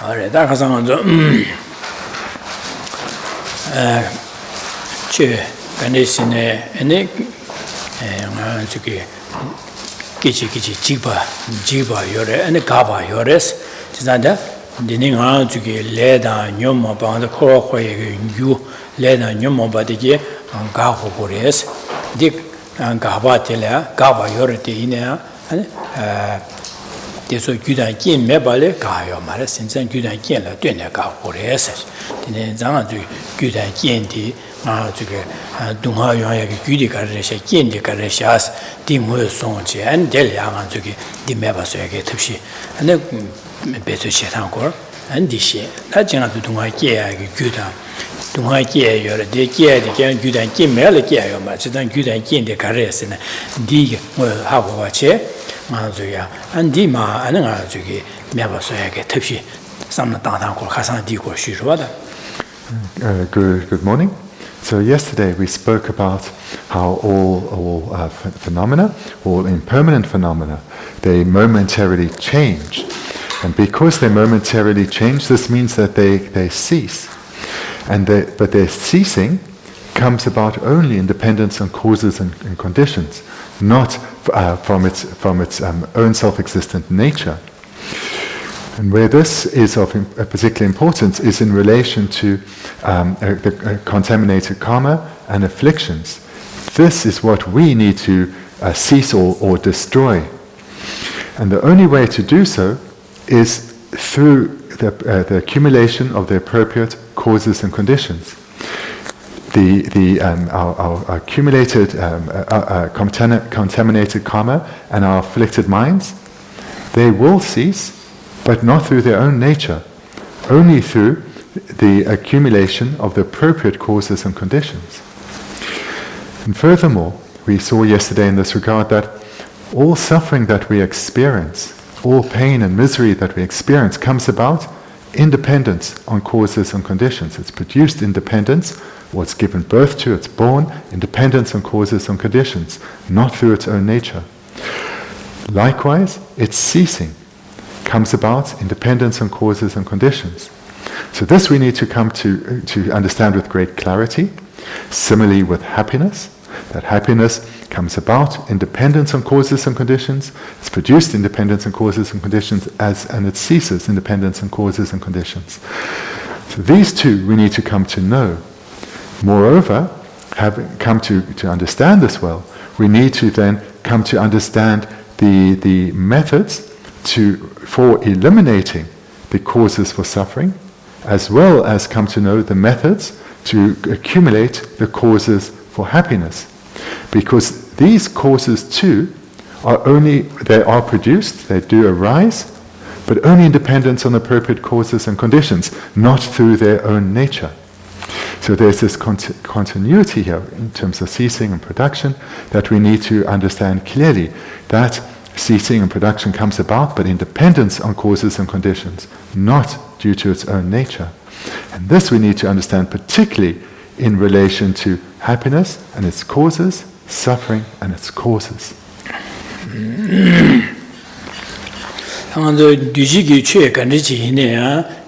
Alright, that has on che Ganesine and Kichi Jiba Yore and the Gaba Yores. Tizanda, Dining on to get Leda, Nyoma, Band, the Koroque, you, Leda, Nyoma, Badigi, and Gaho Bores, Dick and Gaba Tela, Gaba Yoreti in there, and this was good and kin, Mebale, Gaio, Maras, and good and kin, like Duna Gabores. Then Zana to good and kin, to get Dunga Gudica, Kin, the Caresias, Dimwe Sonche, and Delia to get the Mebaswag to she, and the better Shetankor, and this year. That's not to Dunga Guda. Dunga Kia, you're a day care, the Gan good and kin, Melikia, much than good and kin, the Cares, and Dig will have a chair, Manzuya, and Dima, and Anzuki, Mebaswag to she. Some Tanko Hassan Digo Shirwada. Good morning. So yesterday we spoke about how all phenomena, all impermanent phenomena, they momentarily change. And because they momentarily change, this means that they cease. But their ceasing comes about only in dependence on causes and conditions, not from its own self-existent nature. And where this is of particular importance is in relation to the contaminated karma and afflictions. This is what we need to cease or destroy. And the only way to do so is through the accumulation of the appropriate causes and conditions. Our accumulated contaminated karma and our afflicted minds, they will cease, but not through their own nature, only through the accumulation of the appropriate causes and conditions. And furthermore, we saw yesterday in this regard that all suffering that we experience, all pain and misery that we experience comes about in dependence on causes and conditions. It's produced in dependence, or it's given birth to, it's born in dependence on causes and conditions, not through its own nature. Likewise, its ceasing comes about in dependence on causes and conditions. So this we need to come to understand with great clarity. Similarly with happiness, that happiness comes about in dependence on causes and conditions, it's produced in dependence on causes and conditions, and it ceases in dependence on causes and conditions. So these two we need to come to know. Moreover, having come to understand this well, we need to then come to understand the methods for eliminating the causes for suffering, as well as come to know the methods to accumulate the causes for happiness. Because these causes too they are produced, they do arise, but only in dependence on appropriate causes and conditions, not through their own nature. So there's this continuity here in terms of ceasing and production that we need to understand clearly, that ceasing and production comes about, but in dependence on causes and conditions, not due to its own nature. And this we need to understand particularly in relation to happiness and its causes, suffering and its causes.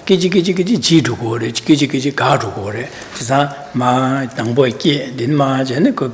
Kiji to go, Kiji ga to go, Ma Dangboy Ki, Dinma, Jenico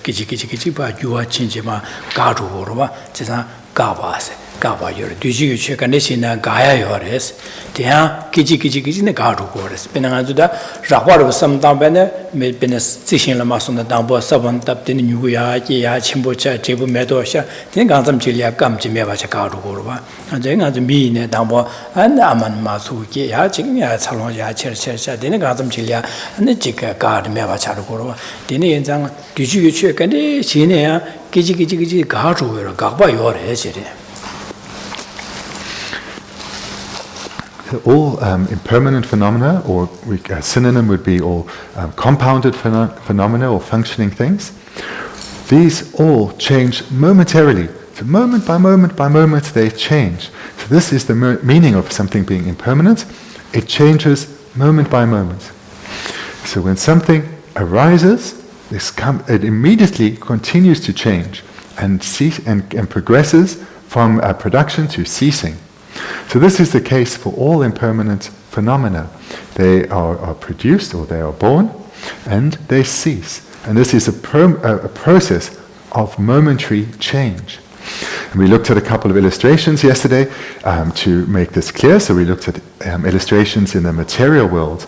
Kiji, you are changing my ga to go, Tisa Gabas, Gaba, your Duji check and this in a Gaia Yores, Tia Kiji in the ga to go, Penangazuda, Rapor was some down banner, made been a station Lamas on the Dambo, Savan tapped in New York, Chimbocha, Chibu Medosha, then got some Chilia come to Mevacha ga to go, and then as me in a Dambo and Aman Masuki, Yaching, Salon, Church, then got some Chilia, and the Chica guard Mevacha to go. Then in Zang, did you check and the China, Kiji ga to go, Gaba your head. All impermanent phenomena, or a synonym would be all compounded phenomena or functioning things, these all change momentarily. So moment by moment they change. So this is the meaning of something being impermanent. It changes moment by moment. So when something arises, it immediately continues to change and progresses from production to ceasing. So this is the case for all impermanent phenomena. They are produced or they are born and they cease. And this is a process of momentary change. And we looked at a couple of illustrations yesterday to make this clear. So we looked at illustrations in the material world.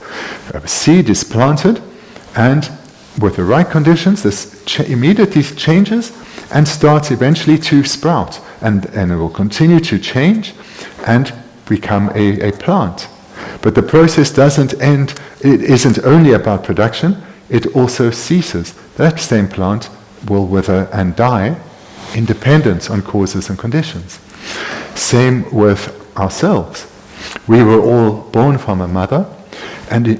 A seed is planted, and with the right conditions, this immediately changes and starts eventually to sprout. And it will continue to change and become a plant. But the process doesn't end, it isn't only about production, it also ceases. That same plant will wither and die, independent on causes and conditions. Same with ourselves. We were all born from a mother, and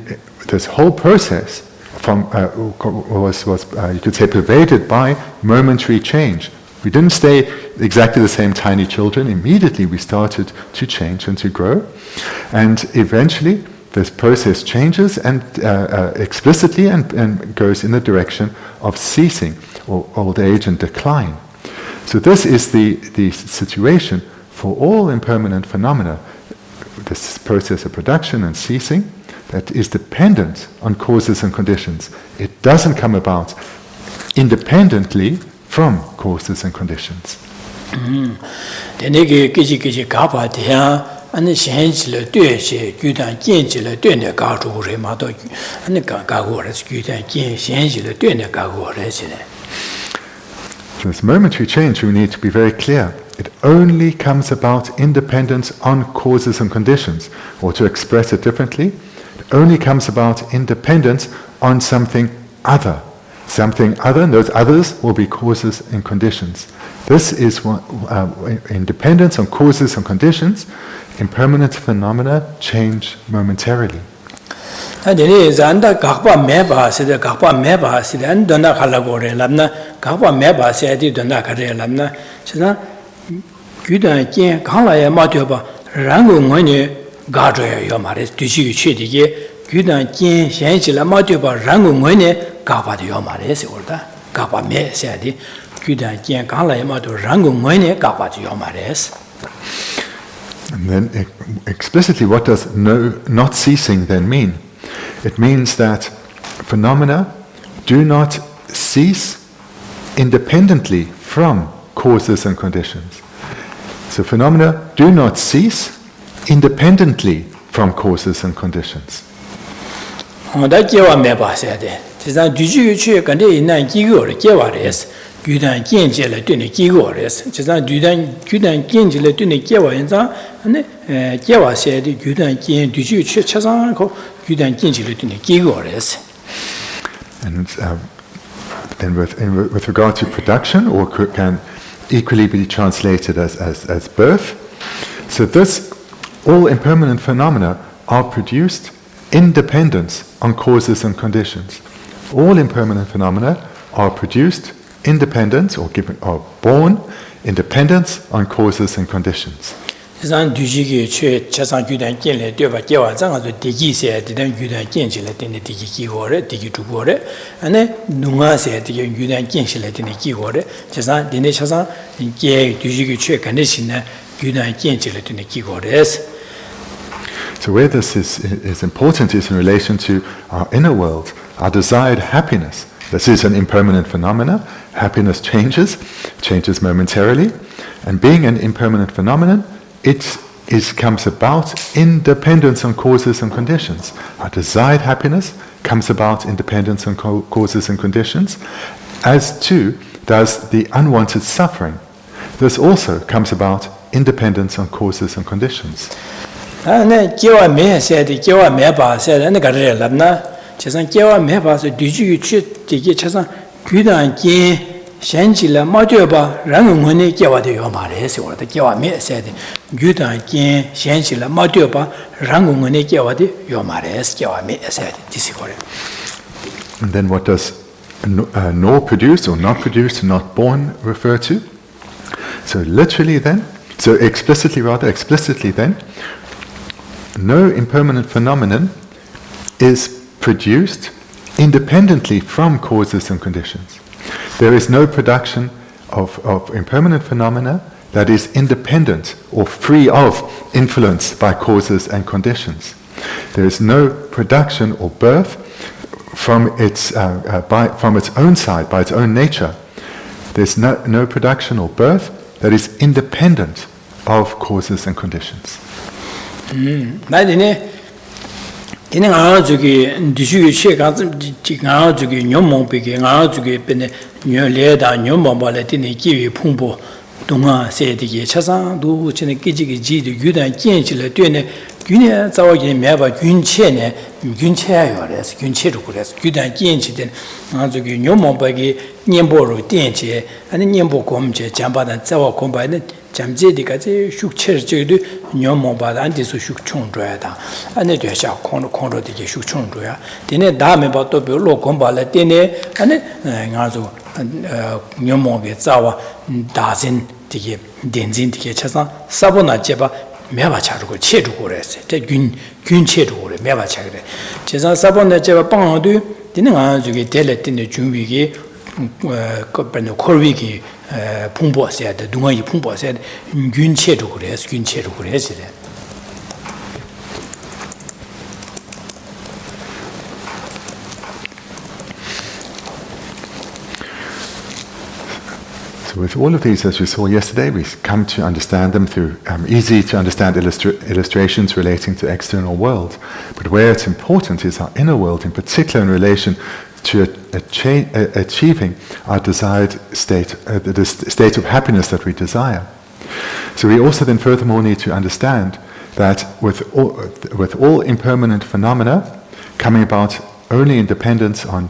this whole process was you could say pervaded by momentary change. We didn't stay exactly the same tiny children. Immediately we started to change and to grow, and eventually this process changes and explicitly and goes in the direction of ceasing, or old age and decline. So this is the situation for all impermanent phenomena, this process of production and ceasing that is dependent on causes and conditions. It doesn't come about independently from causes and conditions. This momentary change, we need to be very clear. It only comes about independent on causes and conditions. Or to express it differently, it only comes about independent on something other. Something other, and those others will be causes and conditions. This is what, independence on causes and conditions. Impermanent phenomena change momentarily. And zanda gakpa meba sida gakpa meba sida and dona kalagore lamna gakpa meba sida dona kare lamna sida gyudan kin kala ya matyoba rangu ngone gajoya yomare dushi chedigi gyudan kin shenchi la matyoba rangu ngone gakpa de yomare se orda gakpa me sida gyudan kin kala ya matyo rangu ngone gakpa de yomare. And then explicitly, what does not ceasing then mean? It means that phenomena do not cease independently from causes and conditions. So phenomena do not cease independently from causes and conditions. gyudan genje le dune gigo res jisan gyudan genje le dune gewa yanza ne gewa se de gyudan gen duju che chasang ko gyudan genje le dune gigo res. And then with regard to production, or can equally be translated as birth. So this, all impermanent phenomena are produced independent on causes and conditions. All impermanent phenomena are produced independent or born independent on causes and conditions. And then so where this is important is in relation to our inner world, our desired happiness. This is an impermanent phenomena. Happiness changes momentarily, and being an impermanent phenomenon, it comes about independence on causes and conditions. Our desired happiness comes about independence on causes and conditions, as too does the unwanted suffering. This also comes about independence on causes and conditions. Chesan kewa mepa so duju yu chu tiki chesan gyudan kin shenchi la matyo ba rangu ngone kewa de yomare se orda kewa me se de gyudan kin shenchi la matyo ba rangu ngone kewa de yomare se kewa me se de disi kore. And then what does nor produced or not produced, not born refer to? So explicitly then, no impermanent phenomenon is produced independently from causes and conditions. There is no production of impermanent phenomena that is independent or free of influence by causes and conditions. There is no production or birth from its own side, by its own nature. There's no production or birth that is independent of causes and conditions. Ini ngā zuki dishu she ngā zuki nyomong piki ngā zuki pene nyo le da nyomong ba le tini kiwi pungpo dunga se diki chasang du chine kiji ki ji du yudan kien chi le tuyene gyune zawa kine meba gyun che ne gyun che yo res gyun che ru res yudan kien chi den ngā zuki nyomong pa ki nyembo ru tien che ane nyembo kom che jamba dan zawa kom pa ane jamje di kazi shuk cher chigidu nyomong pa dan disu shuk chung zhuya dan ane dua sha kongro diki shuk chung zhuya dine dame pa tobi lo kom pa le dine ane ngā zu nyomong ki zawa dazin diki denzin diki chasang sabo na jeba mewa charugo che rugo resi te gyun che rugo re mewa chagre chasang sabo na jeba pang du dine ngā zu ki dele dine junwi ki korwi ki pungpo se de dunga yi pungpo se gyun che rugo resi de With all of these, as we saw yesterday, we come to understand them through easy to understand illustrations relating to external world. But where it's important is our inner world, in particular in relation to achieving our desired state, the state of happiness that we desire. So we also then furthermore need to understand that with all impermanent phenomena coming about only in dependence on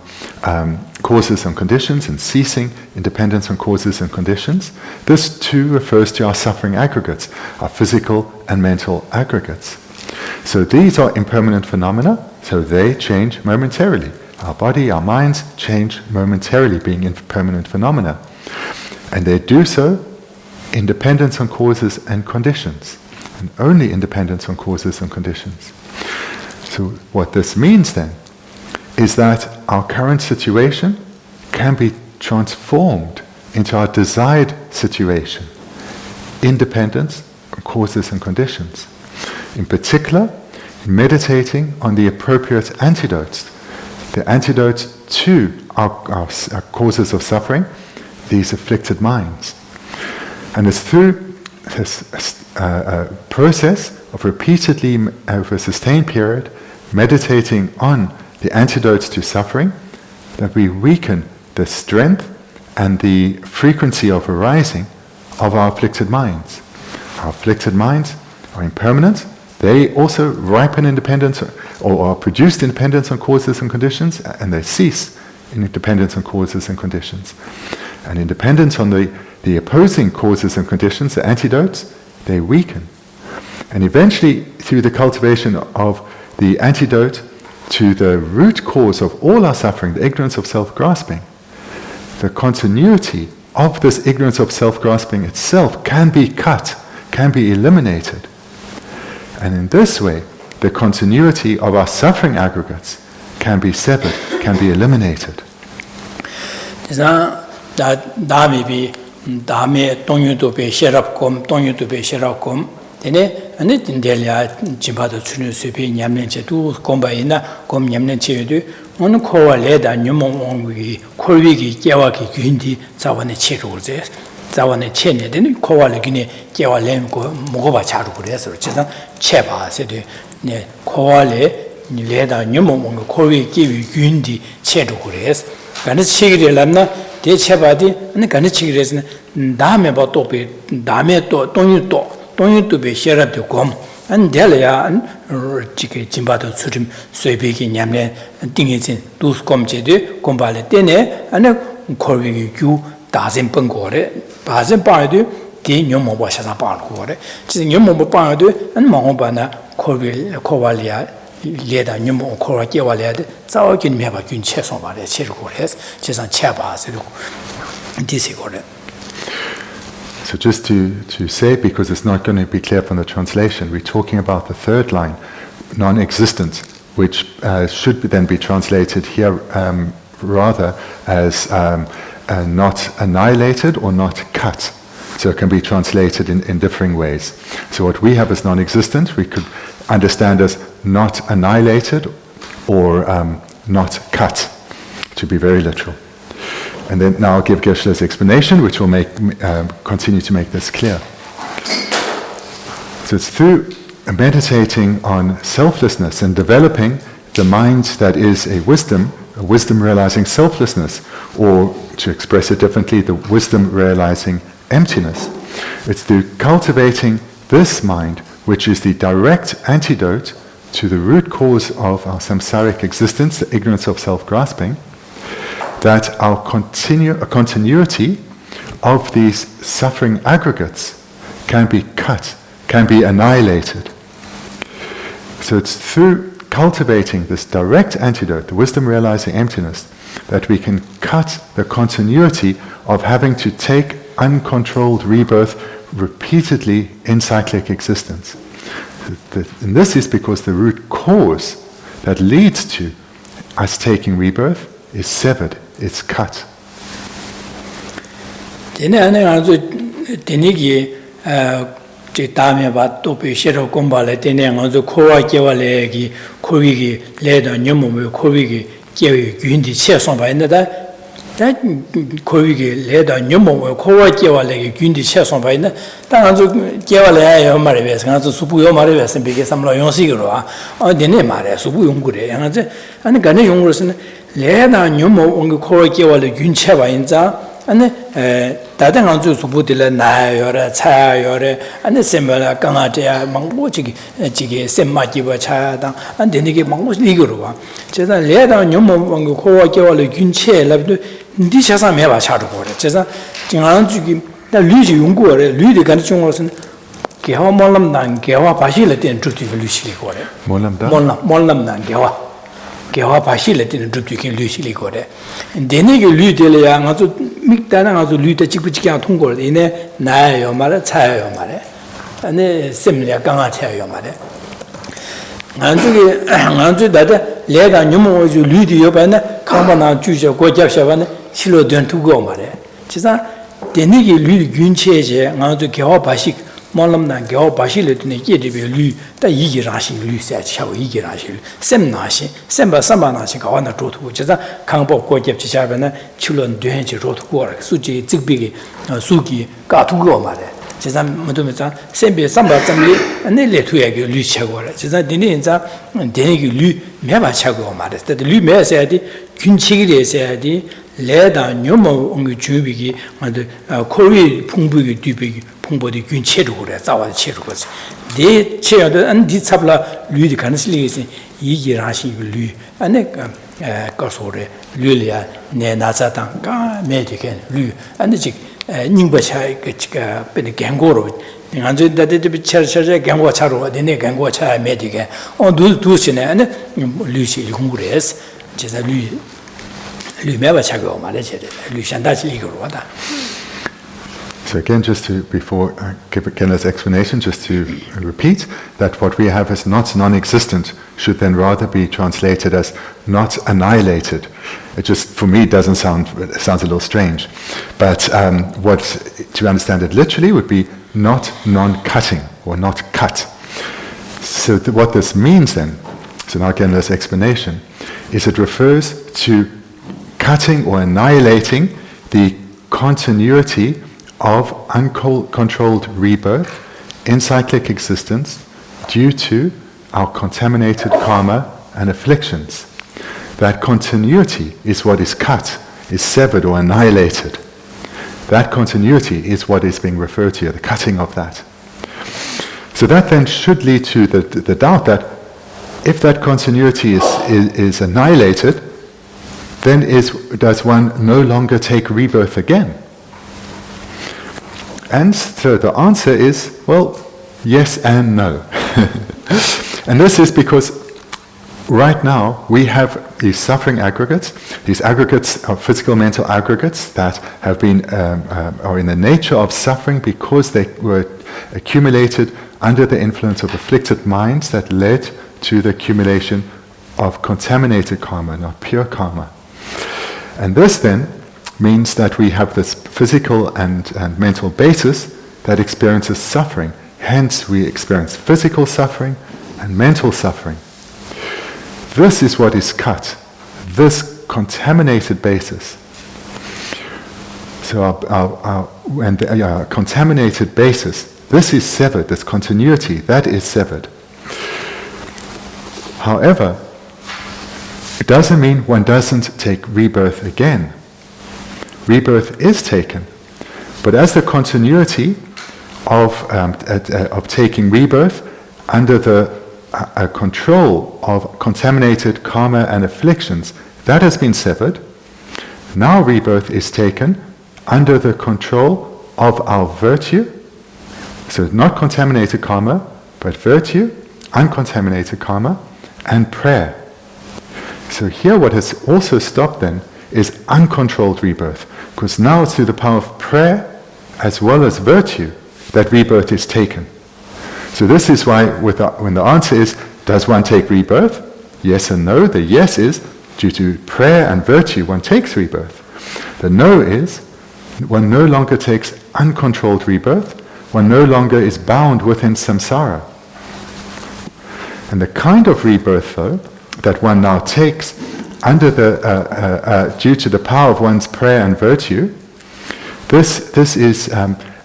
causes and conditions, and ceasing in dependence on causes and conditions, this too refers to our suffering aggregates, our physical and mental aggregates. So these are impermanent phenomena, so they change momentarily. Our body, our minds change momentarily, being impermanent phenomena. And they do so in dependence on causes and conditions, and only in dependence on causes and conditions. So what this means then is that our current situation can be transformed into our desired situation, independence of causes and conditions. In particular, meditating on the appropriate antidotes, the antidotes to our causes of suffering, these afflicted minds. And it's through this process of repeatedly, over a sustained period, meditating on the antidotes to suffering, that we weaken the strength and the frequency of arising of our afflicted minds. Our afflicted minds are impermanent. They also ripen in dependence, or are produced in dependence on causes and conditions, and they cease in dependence on causes and conditions. And in dependence on the opposing causes and conditions, the antidotes, they weaken. And eventually, through the cultivation of the antidote to the root cause of all our suffering, the ignorance of self-grasping, the continuity of this ignorance of self-grasping itself can be cut, can be eliminated. And in this way, the continuity of our suffering aggregates can be severed, can be eliminated. Tene ane tindelia jimbado tsunu supi nyamlen che tu komba ina kom nyamlen che yudu onu kowa leda nyumo ongi korwi ki kyewa ki gyundi zawane che ruze zawane che ne dene kowa le gyune kyewa len ko mogoba charu kure so chisan che ba se de ne kowa le leda nyumo ongi korwi ki gyundi che ruze gane chigire lamna de che ba di ane gane chigire dame ba tope dame to tonyu to 동유 뚜베 셔랍도 곰 안델야 지게 진바도 수림 쇠비기 냠내 띵이진 두스콤제데 곰발레 때네 안에 korwi yu dazen pengore bazen paade di nyomo ba sha pa gore chi nyomo ba paade an mo ba na korwi kowalia leda nyomo korwa ke walia de zao kin me ba gyun che so ba le che ru gore che san che ba se ru di se gore. So just to say, because it's not going to be clear from the translation, we're talking about the third line, non-existent, which should then be translated here rather as not annihilated or not cut. So it can be translated in differing ways. So what we have as non-existent, we could understand as not annihilated or not cut, to be very literal. And then now I'll give Geshe's explanation, which will continue to make this clear. So it's through meditating on selflessness and developing the mind that is a wisdom realizing selflessness, or to express it differently, the wisdom realizing emptiness. It's through cultivating this mind, which is the direct antidote to the root cause of our samsaric existence, the ignorance of self-grasping, that our continuity of these suffering aggregates can be cut, can be annihilated. So it's through cultivating this direct antidote, the wisdom realizing emptiness, that we can cut the continuity of having to take uncontrolled rebirth repeatedly in cyclic existence. And this is because the root cause that leads to us taking rebirth is severed, it's cut. 제 다음에 봐 또비 싫어 공부할 때는 먼저 코와 개발해기 코위기 레더 녀몸을 코위기 개위 균디 채송 봐인다 다 코위기 레더 녀몸을 코와 개발해기 균디 채송 봐인다 당한저 개발해야 말이에요 가서 수부요 말이에요 비게 삼로 용식으로 되네 말이에요 수부 용구래 양한테 아니 간에 용으로서는 레더 녀몸을 코와 개발해 균채 봐인자 아니 다른 한주 수부들 나요래 차요래 아니 셈을 강아지야 망고지기 지게 셈마기버 차다 안 되는게 망고지 이거로 봐 제가 레다 녀모 코와 개월의 균체 랍도 니샤사 매바 차도 거래 제가 지난 주기 나 류지 용고래 류디 간의 중으로서는 개화 몰람난 개화 바실에 된 주지 류시리 거래 몰람난 개화 바실에 된 주지 류시리 거래 되는게 류들이야 아주 mik다나 아주 류다 찍부지게 통고를 이내 나요 말에 차요 말에 아니 셈이야 강아차요 말에 안쪽에 다다 내가 녀모 류디 옆에나 강바나 주저 고잡샤바나 실로 된 두고 말에 진짜 되는게 류 균체제 아주 개화 바식 몰람난 개화 바실에 되는 게리베 류다 이기라시 류세 차고 이기라시 셈나시 셈바 삼바나시 가와나 조투고 진짜 강보 고잡지샤바나 출론 된지 조투고 수지 직비기 수기 가투고 말에 진짜 뭐도면서 셈비 삼바 점리 안내레 투야게 류차고라 진짜 되는자 되는게 류 매바 차고 말에 류 매서야디 균치기를 해야지 레다 녀모 옹기 주비기 만데 코리 풍부기 뒤비기 풍부디 균체로 그래 싸워 체로 거지 네 체어도 안디 잡라 류디 간슬리지 이기라시 류 안에 거소래 류리아 내 나자당 가 메디겐 류 안데 즉 닝바샤 그치가 베네 갱고로 안저 다데데 비차르차르 갱고 차로 되네 갱고 차 메디겐 두시네 안에 류시 공부레스 제가 류 So again, just to, before give Kenna's explanation, just to repeat that what we have as not non-existent should then rather be translated as not annihilated. It just, for me, it sounds a little strange. But what, to understand it literally, would be not non-cutting, or not cut. So what this means then, so now Kenna's explanation, is it refers to cutting or annihilating the continuity of uncontrolled rebirth in cyclic existence due to our contaminated karma and afflictions. That continuity is what is cut, is severed or annihilated. That continuity is what is being referred to, the cutting of that. So that then should lead to the doubt that if that continuity is annihilated, then does one no longer take rebirth again? And so the answer is, well, yes and no. And this is because right now we have these suffering aggregates. These aggregates are physical mental aggregates that have been are in the nature of suffering because they were accumulated under the influence of afflicted minds that led to the accumulation of contaminated karma, not pure karma. And this then means that we have this physical and mental basis that experiences suffering. Hence, we experience physical suffering and mental suffering. This is what is cut, this contaminated basis. So our contaminated basis, this is severed, this continuity, that is severed. However, it doesn't mean one doesn't take rebirth again. Rebirth is taken, but as the continuity of taking rebirth under the control of contaminated karma and afflictions, that has been severed. Now rebirth is taken under the control of our virtue. So not contaminated karma, but virtue, uncontaminated karma, and prayer. So here what has also stopped then is uncontrolled rebirth, because now it's through the power of prayer as well as virtue that rebirth is taken. So this is why when the answer is, does one take rebirth? Yes and no. The yes is, due to prayer and virtue, one takes rebirth. The no is, one no longer takes uncontrolled rebirth, one no longer is bound within samsara. And the kind of rebirth, though, that one now takes under due to the power of one's prayer and virtue, this is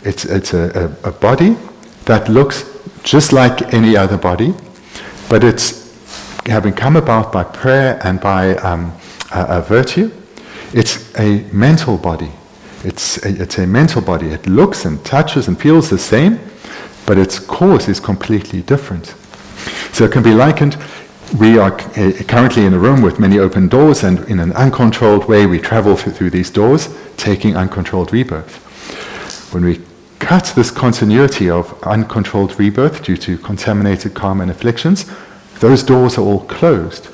it's a body that looks just like any other body, but it's having come about by prayer and by virtue. It's a mental body. It's a mental body. It looks and touches and feels the same, but its cause is completely different. So it can be likened, we are currently in a room with many open doors, and in an uncontrolled way we travel through these doors, taking uncontrolled rebirth. When we cut this continuity of uncontrolled rebirth due to contaminated karma and afflictions, those doors are all closed.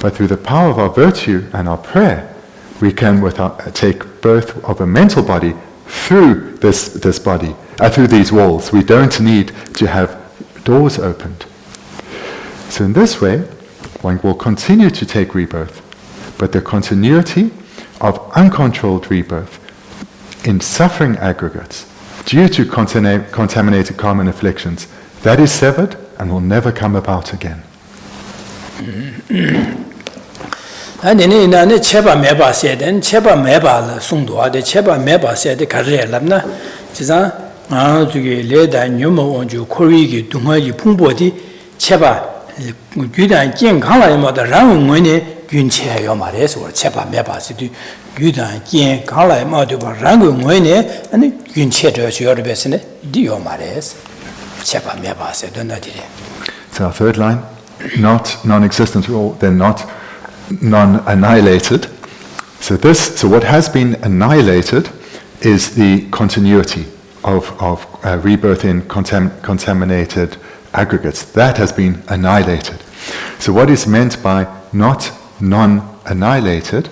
But through the power of our virtue and our prayer, we can take birth of a mental body through this body, through these walls. We don't need to have doors opened. So in this way, one will continue to take rebirth, but the continuity of uncontrolled rebirth in suffering aggregates due to contaminated karma and afflictions, that is severed and will never come about again. Cheba meba said, and Cheba meba sungdua, the Cheba meba said the Kare Lamna, Tizan, Leda, Numo on you, Korigi, Dunga, Pumbodi, Cheba, Yudan, King Kala, the Ram Winnie, Gunche Yomares, or Cheba meba city, Yudan, King Kala, Madu, Rango Winnie, and Gunche Yorbesine, Diomares, Cheba meba said, don't know. So our third line, not non-existent, or they're not non-annihilated. So what has been annihilated is the continuity of rebirth in contaminated aggregates. That has been annihilated. So what is meant by not non-annihilated?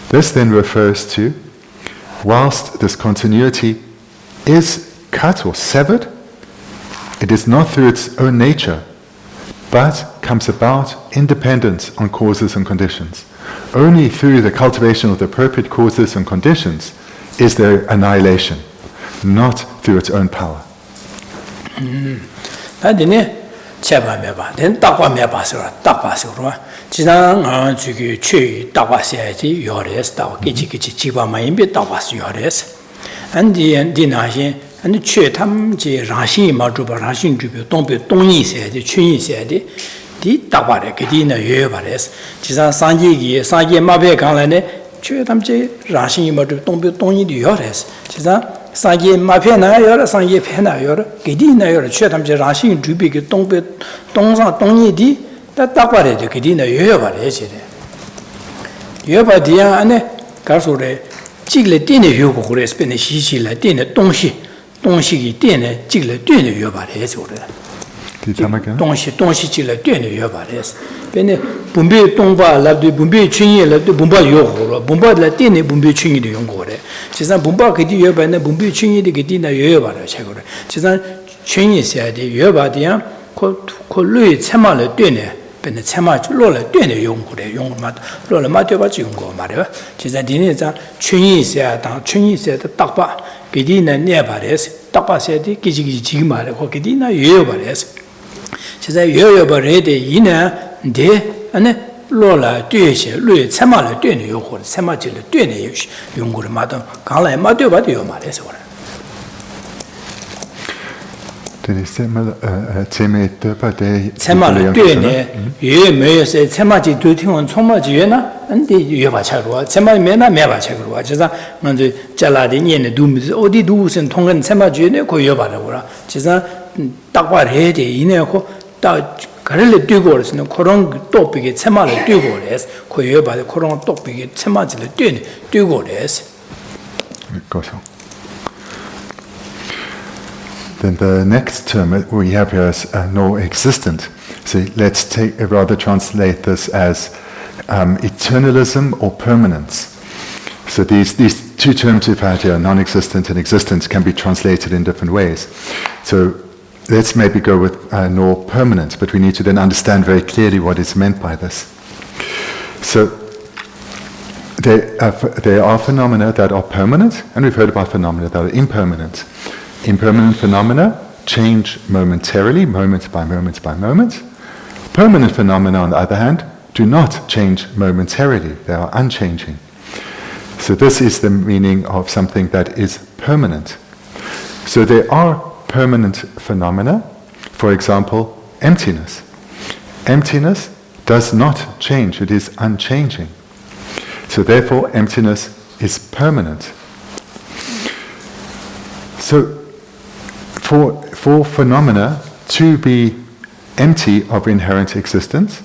This then refers to, whilst this continuity is cut or severed, it is not through its own nature, but comes about independent on causes and conditions. Only through the cultivation of the appropriate causes and conditions is there annihilation, not through its own power. And the church, Rashi Majuba, Rashi Jubu, Tompe, Tony said, the Chuni said, the Tabare, Kedina, Yovares, Chizan Sanji, Sanji Mabe Kalane, Chutamche, Rashi Maju, Tompe, Tony, the Yores, Chizan Sanji Mapena, Yora, Sanji Pena, Yora, Kedina, Yora, Chutamche, Rashi Jubi, Tompe, Tonza, Tony, that Tabare, the Kedina, Yovares. Yobadia, and Garsore, Chigle Dine Yogo, spend a Shishi, Latine, Tonshi. 东西店呢，这个店的约把的做的。东西这个店的约把的，别呢，本别东巴来对本别群业来对本巴约好了，本巴来店呢本别群业的用过的。其实本巴给的约把呢，本别群业的给的那约把的切过的。其实群业下的约把的样，可累参嘛来店呢， 근데 참아 로를 되는 용구래 용마 로를 맞대봐 용고 말이야 진짜 디네자 춘이세야 당 춘이세도 딱봐 그디는 내발에서 딱봐세디 기지기 지금 말고 그디나 예여발에서 진짜 예여발에데 이나 데 안에 로라 뒤에서 루에 참아를 되는 용고 참아질을 되는 용구를 맞도 강라에 맞대봐도 요 말에서 그래 참아를 되네 예 매여서 참아지 두팅은 총마지에나 안데 여바차로 참아지 매나 매바차로 진짜 먼저 잘라디 년에 두미 어디 두선 통근 참아지에네 고 여바라고라 진짜 딱바래데 이내고 딱 그럴래 뛰고 그랬으면 그런 또비게 참아를 뛰고 그랬어 고 여바데 그런 또비게 참아지를 뛰고 그랬어 Then the next term we have here is no existent. So let's rather translate this as eternalism or permanence. So these two terms we've had here, non-existent and existent, can be translated in different ways. So let's maybe go with no permanent, but we need to then understand very clearly what is meant by this. So there are phenomena that are permanent, and we've heard about phenomena that are impermanent. Impermanent phenomena change momentarily, moment by moment by moment. Permanent phenomena, on the other hand, do not change momentarily. They are unchanging. So this is the meaning of something that is permanent. So there are permanent phenomena, for example, emptiness. Emptiness does not change, it is unchanging. So therefore, emptiness is permanent. So for phenomena to be empty of inherent existence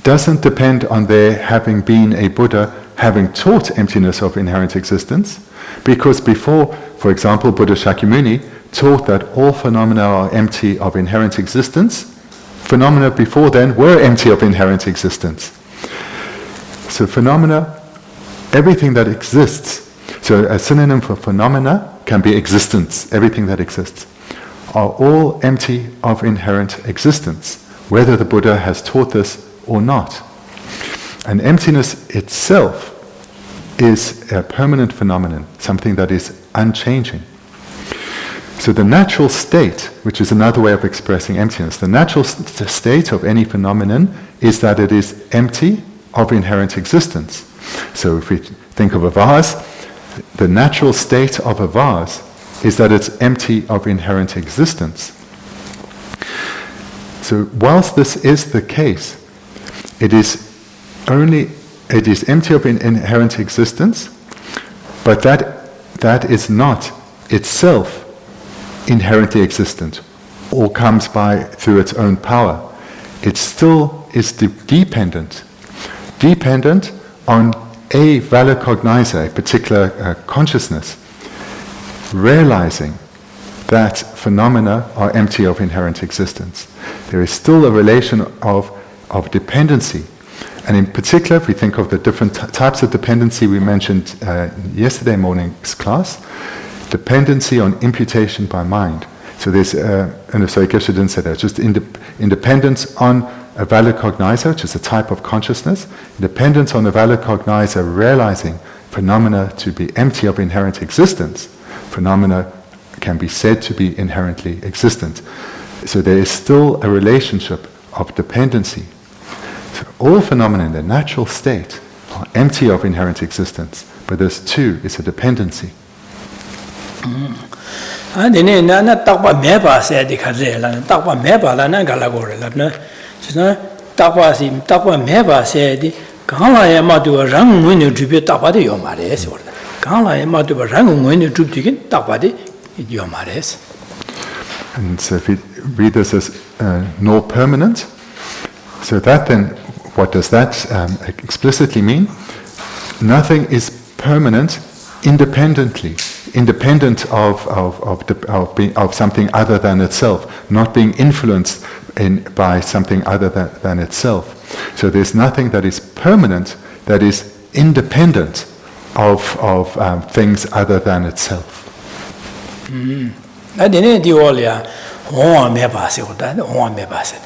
doesn't depend on there having been a Buddha having taught emptiness of inherent existence, because before, for example, Buddha Shakyamuni taught that all phenomena are empty of inherent existence, phenomena before then were empty of inherent existence. So phenomena, everything that exists, so a synonym for phenomena can be existence, everything that exists, are all empty of inherent existence, whether the Buddha has taught this or not. And emptiness itself is a permanent phenomenon, something that is unchanging. So the natural state, which is another way of expressing emptiness, the natural state of any phenomenon is that it is empty of inherent existence. So if we think of a vase, the natural state of a vase is that it's empty of inherent existence. So whilst this is the case, it is empty of inherent existence, but that is not itself inherently existent or comes by through its own power. It still is dependent on a valid cognizer, a particular consciousness, realizing that phenomena are empty of inherent existence. There is still a relation of dependency. And in particular, if we think of the different types of dependency we mentioned yesterday morning's class, dependency on imputation by mind. So there's, sorry, Geshe didn't say that, just independence on a valid cognizer, which is a type of consciousness, dependence on a valid cognizer realizing phenomena to be empty of inherent existence. Phenomena can be said to be inherently existent. So there is still a relationship of dependency. So all phenomena in their natural state are empty of inherent existence, but this too is a dependency. And so if we read this as no permanent, so that then, what does that explicitly mean? Nothing is permanent independent of something other than itself, not being influenced by something other than itself. So there's nothing that is permanent that is independent of things other than itself. Owa me basi oda, owa me basi.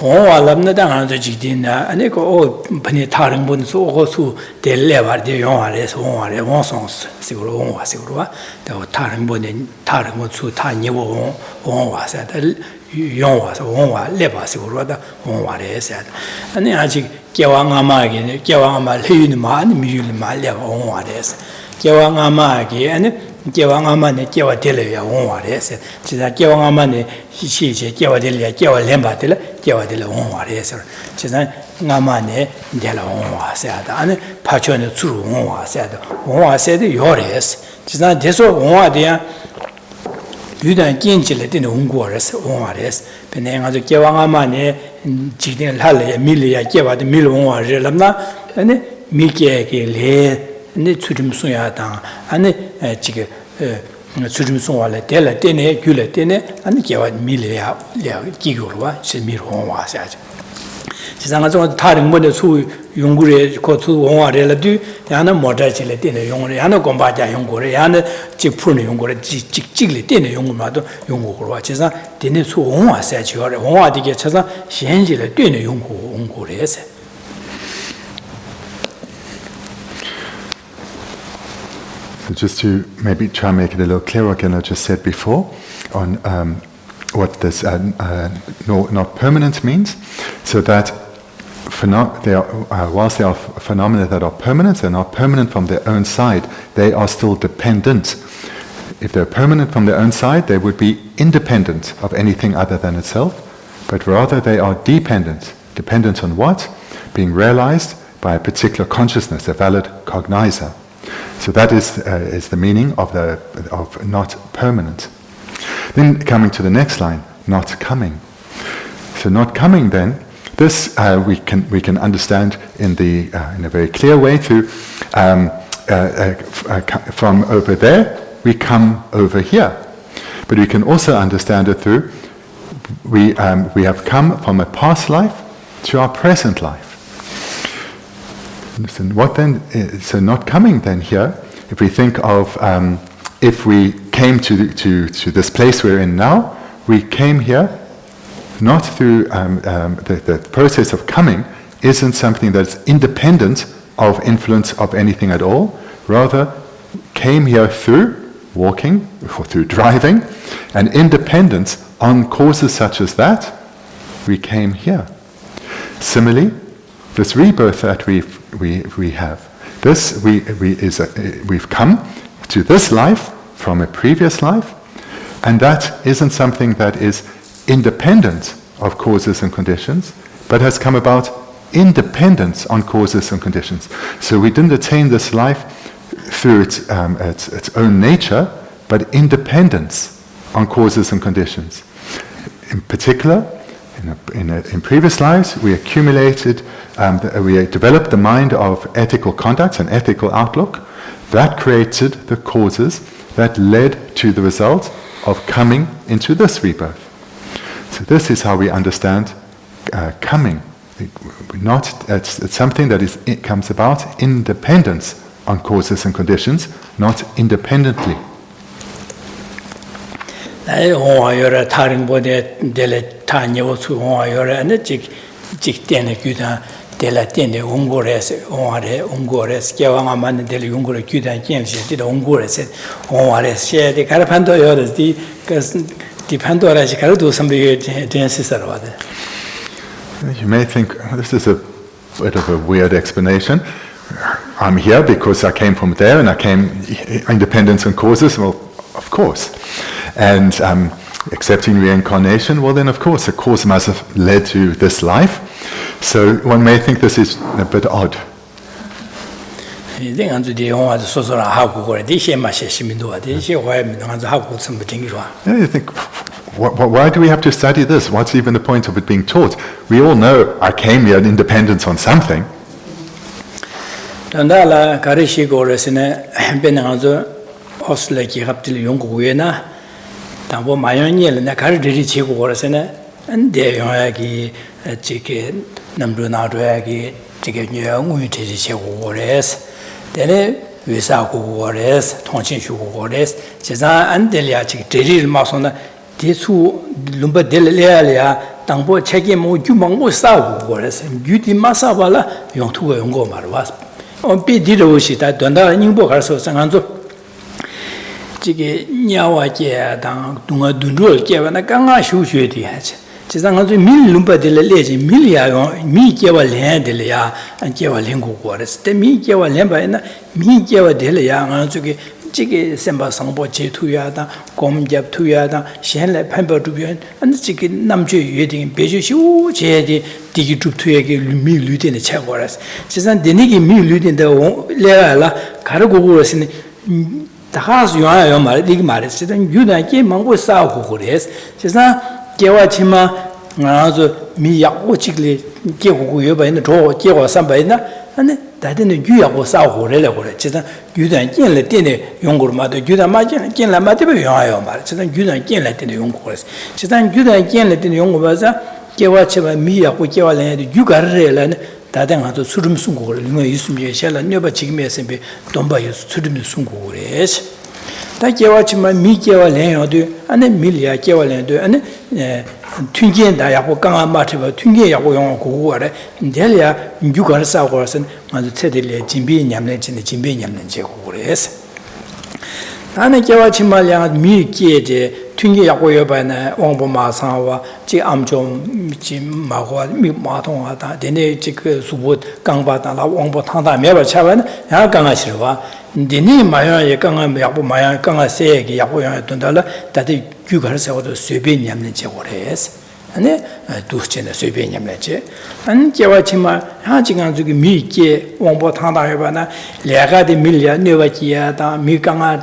Owa lamna da nganzo jikdina, ane ko o pani taring bun su ogo su de lewa de yongwa res, owa re, on sons, siguro onwa siguro wa. Da o taring bun su ta nyewo onwa sa, da yongwa sa, onwa lewa siguro da onwa re sa. Ane aji kewa ngama ge, kewa ngama leyu ni ma, ane miyu ni ma lewa onwa re sa. Kewa ngama ge, ane kewa ngama ne kewa dele ya onwa re sa. Chisa kewa ngama ne shi kewa dele ya kewa lemba dele, kewa dele onwa re sa. Chisa ngama ne dele onwa sa da. Ane pacho ne tsuru onwa sa da. Onwa sa da yo re sa. Chisa deso onwa de ya yudan genji le dine ongo re sa, onwa re sa. Pene nga zo kewa ngama ne jikdine lala ya mili ya kewa de mili onwa re lamna, ane mi ke le ane tsurim sunya tang, ane jiga tsurim sunya le tela tene, gyula tene, ane kewa mili ya gigurwa, si mili onwa sa. Chisa nga zonga taring mo ne su yungure, ko su onwa re la du, yana moda chile tene yungure, yana gomba ja yungure, yana jik purne yungure, jik le tene yungure do yungurwa. Chisa tene su onwa sa chiyore, onwa dike chasa shenji le tene yungure sa. Just to maybe try and make it a little clearer again, I just said before on what this not permanent means. So that whilst they are phenomena that are permanent, they're not permanent from their own side. They are still dependent. If they're permanent from their own side, they would be independent of anything other than itself. But rather, they are dependent. Dependent on what? Being realized by a particular consciousness, a valid cognizer. So that is the meaning of not permanent. Then coming to the next line, not coming. So not coming then, this we can understand in a very clear way through from over there we come over here, but we can also understand it through we have come from a past life to our present life. So what then? So not coming then here. If we think of if we came to this place we're in now, we came here not through the process of coming isn't something that's independent of influence of anything at all. Rather, came here through walking or through driving, and independence on causes such as that, we came here. Similarly, this rebirth that we have, this we've come to this life from a previous life, and that isn't something that is independent of causes and conditions, but has come about independence on causes and conditions. So we didn't attain this life through its own nature, but independence on causes and conditions. In particular, in previous lives, we accumulated, we developed the mind of ethical conduct and ethical outlook. That created the causes that led to the result of coming into this rebirth. So this is how we understand coming. It's something that comes about independence on causes and conditions, not independently. Dela tende ungores ungores kiawanga man dele ungore kyudan kense dile ungores ongwares she de karapando yores di pandora ji kardo sambe dense sarwade. You may think this is a bit of a weird explanation. I'm here because I came from there and I came independence and causes. Well, of course. And accepting reincarnation, well then of course the cause must have led to this life. So one may think this is a bit odd. You think, why do we have to study this? What's even the point of it being taught? We all know I came here in independence on something. Number Nadragi, Ticket Young, Gores, then Visa Gores, Tonchin Gores, Cesar and Delia, Tiril Masona, Desu Lumba Delelia, Tangbo Chekimo, Jumango Sago, Beauty Masabala, Yontu Yongo Marwas. On Pidiroshi, that Donda Nimbo Harso Sanganzo. Jiggy Nyawa Jia, Dunga Dundul, Kevana Ganga Shushu Hatch. Chizanganzo Mil Lumba de Lege, Milia, Mi Kiava Land Delia, and Kiava Lingo Waters. The Mi Kiava Lemba, Mi Kiava Delia, Anzuki. Jiggy Semba Sangbo Tuyada, Gom Jab Tuyada, Shenle Pember Dubian, and the chicken Namju Yeding, Beju, Jedi, Digi Tuyagi, Mi Lut in the Chawaras. Chizan Denigi Mi Lut in the Leala, Karago was in the house you are on my digmaris, and you don't get Mango Sao Hores. Chizan Gewachima, Nazo, Mi Yakuchikli, Gehuba in the door, Gewa Sambaina, and that in the Guya Sao Horella, Chizan. You don't get Latin Yongurma, you don't imagine, Kin La Matiba Yomar, Chitan, you don't get Latin Yongors. Chitan, you don't get Latin Yongobaza, Kewacha, Mia, Kukawa land, you got Relan, that then had to Surum Sungur, Yusumi Shell, and never Chigme Sembe, Domba Surum Sungures. That Kewachima, Mikawa land, and then Milia Kewa land, and Tungian Diapokanga Matiba, Tungia Yongo, Delia, you got Sauers and the Teddy Jimby Yamlet and the Jimby Yamlet Jagores. Anna Kewachimalian, Milkie, Tungi Yakoyabana, Ombo Masawa, G. Amjom, Jim Mahua, Maton, Dene Chik Subut, Gangbata, Ombo Tanda, Meva Chavan, Gangashirva, Dene Maya Ganga Yapo Maya Ganga Se, Yapoya Tundala, that you got herself to Subin Yamlet Jagores. And then Duchen the Subin Yamlet. And Kewachima, Hajiganzuki Miki, Ombo Tanda Yavana, Lega de Milia, Nevakia, Mikanga,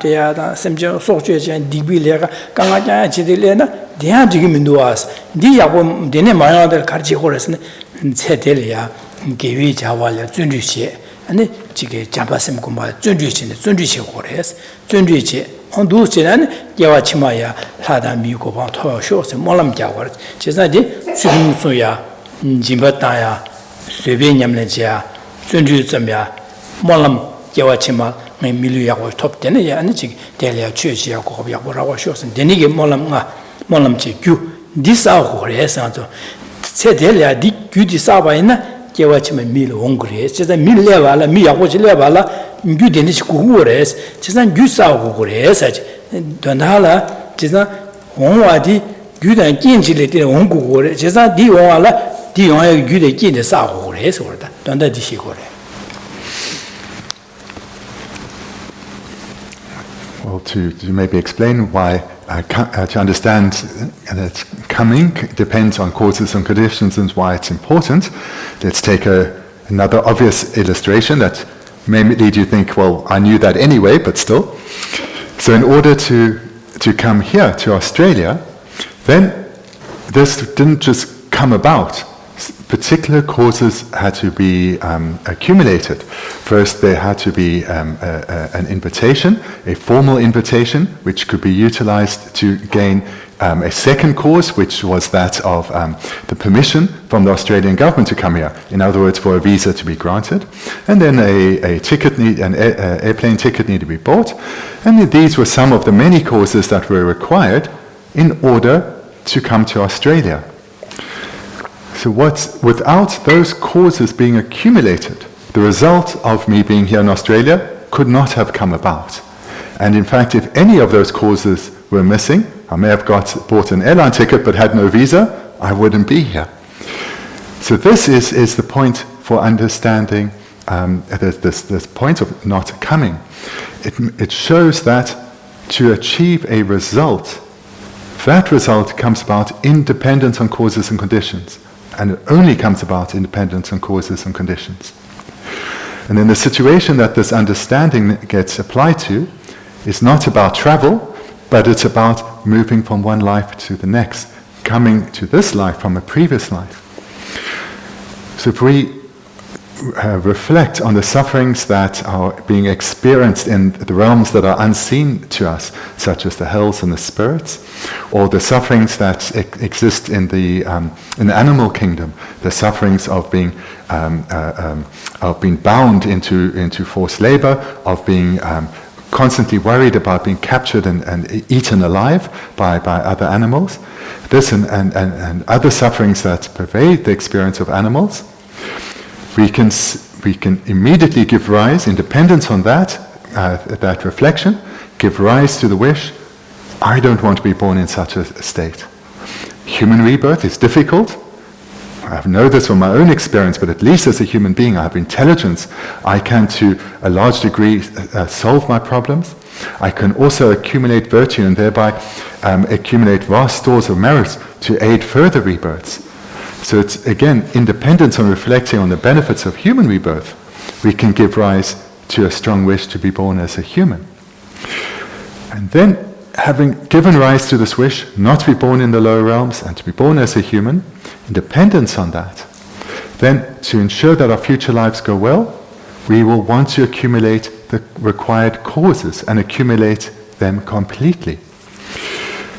Semjo, Sochi, and Dibi Lega, Ganga Chidilena, the Hajiminduas, Diabum, the name of the Karchi Horus, and Setelia, Givi Javala, Zunduche, and the Chiki Jampasim Kumba, Zunduche, Zunduche Horus, Zunduche. On those children, Yawachimaya, Hada Miko, Shores, and Molam Jawars, Chesadi, Suya, Jimbataya, Subinyam Legia, Sunduzamia, Molam, Yawachima, and Milia was top 10 and Delia Church, Yakova Shores, and Denigi Molam Chiku, this hour, Santo. Said Delia, Dick, Saba in Yawachima Mil Hungry, says a Mil Levala, Mia was Levala. You didn't school as Chisan Gusa Gures, Donala, Chisa, Onwadi, good and Kinchility, Ongu, Chisa, Diola, Dion, good again the Sao Gures, or Donda Dishigore. Well, to maybe explain why, to understand that coming depends on causes and conditions and why it's important, let's take another obvious illustration that may lead you to think, well, I knew that anyway, but still. So in order to come here to Australia, then this didn't just come about. Particular causes had to be accumulated. First, there had to be an invitation, a formal invitation, which could be utilized to gain a second cause, which was that of the permission from the Australian government to come here. In other words, for a visa to be granted. And then an airplane ticket needed to be bought. And these were some of the many causes that were required in order to come to Australia. So without those causes being accumulated, the result of me being here in Australia could not have come about. And in fact, if any of those causes were missing, I may have bought an airline ticket but had no visa, I wouldn't be here. So this is the point for understanding this point of not coming. It shows that to achieve a result, that result comes about independent on causes and conditions. And it only comes about independent on causes and conditions. And then the situation that this understanding gets applied to is not about travel, but it's about moving from one life to the next, coming to this life from a previous life. So if we reflect on the sufferings that are being experienced in the realms that are unseen to us, such as the hells and the spirits, or the sufferings that exist in the animal kingdom, the sufferings of being bound into forced labor, of being constantly worried about being captured and eaten alive by other animals. This and other sufferings that pervade the experience of animals. We can immediately give rise, in dependence on that reflection, give rise to the wish, I don't want to be born in such a state. Human rebirth is difficult. I know this from my own experience, but at least as a human being I have intelligence. I can to a large degree solve my problems. I can also accumulate virtue and thereby accumulate vast stores of merit to aid further rebirths. So it's again, in dependence on reflecting on the benefits of human rebirth, we can give rise to a strong wish to be born as a human. And then, having given rise to this wish not to be born in the lower realms and to be born as a human, in dependence on that, then to ensure that our future lives go well, we will want to accumulate the required causes and accumulate them completely.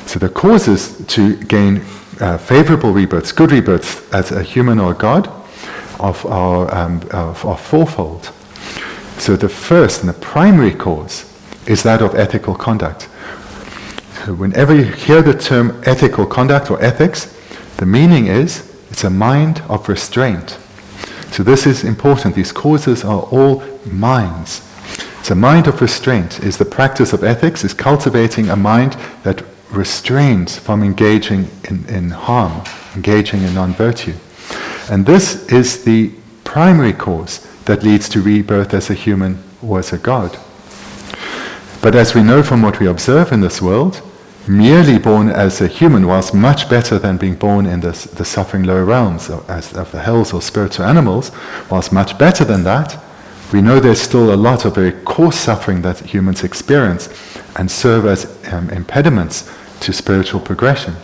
So the causes to gain favorable rebirths, good rebirths as a human or a god, are fourfold. So the first and the primary cause is that of ethical conduct. So whenever you hear the term ethical conduct or ethics, the meaning is it's a mind of restraint. So this is important. These causes are all minds. It's a mind of restraint. Is the practice of ethics is cultivating a mind that restrains from engaging in harm, engaging in non-virtue. And this is the primary cause that leads to rebirth as a human or as a god. But as we know from what we observe in this world, merely born as a human, whilst much better than being born in the suffering lower realms of the hells or spiritual animals, whilst much better than that, we know there's still a lot of very coarse suffering that humans experience and serve as impediments to spiritual progression.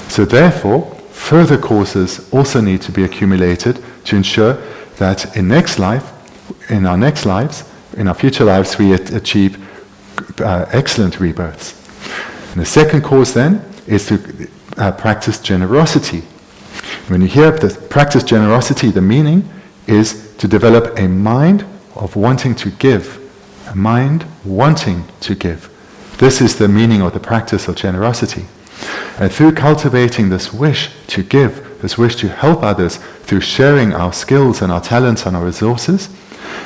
So therefore, further causes also need to be accumulated to ensure that in our future lives, we achieve excellent rebirths. And the second cause then is to practice generosity. When you hear the practice generosity, the meaning is to develop a mind of wanting to give. A mind wanting to give. This is the meaning of the practice of generosity. And through cultivating this wish to give, this wish to help others through sharing our skills and our talents and our resources,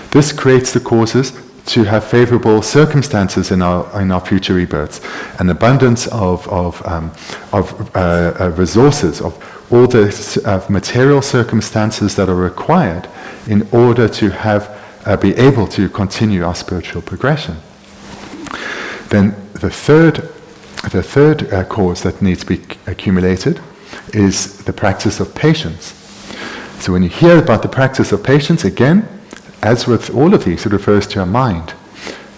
this creates the causes to have favorable circumstances in our future rebirths, an abundance of resources, of all the material circumstances that are required in order to be able to continue our spiritual progression. Then the third cause that needs to be accumulated is the practice of patience. So when you hear about the practice of patience, again, as with all of these, it refers to a mind.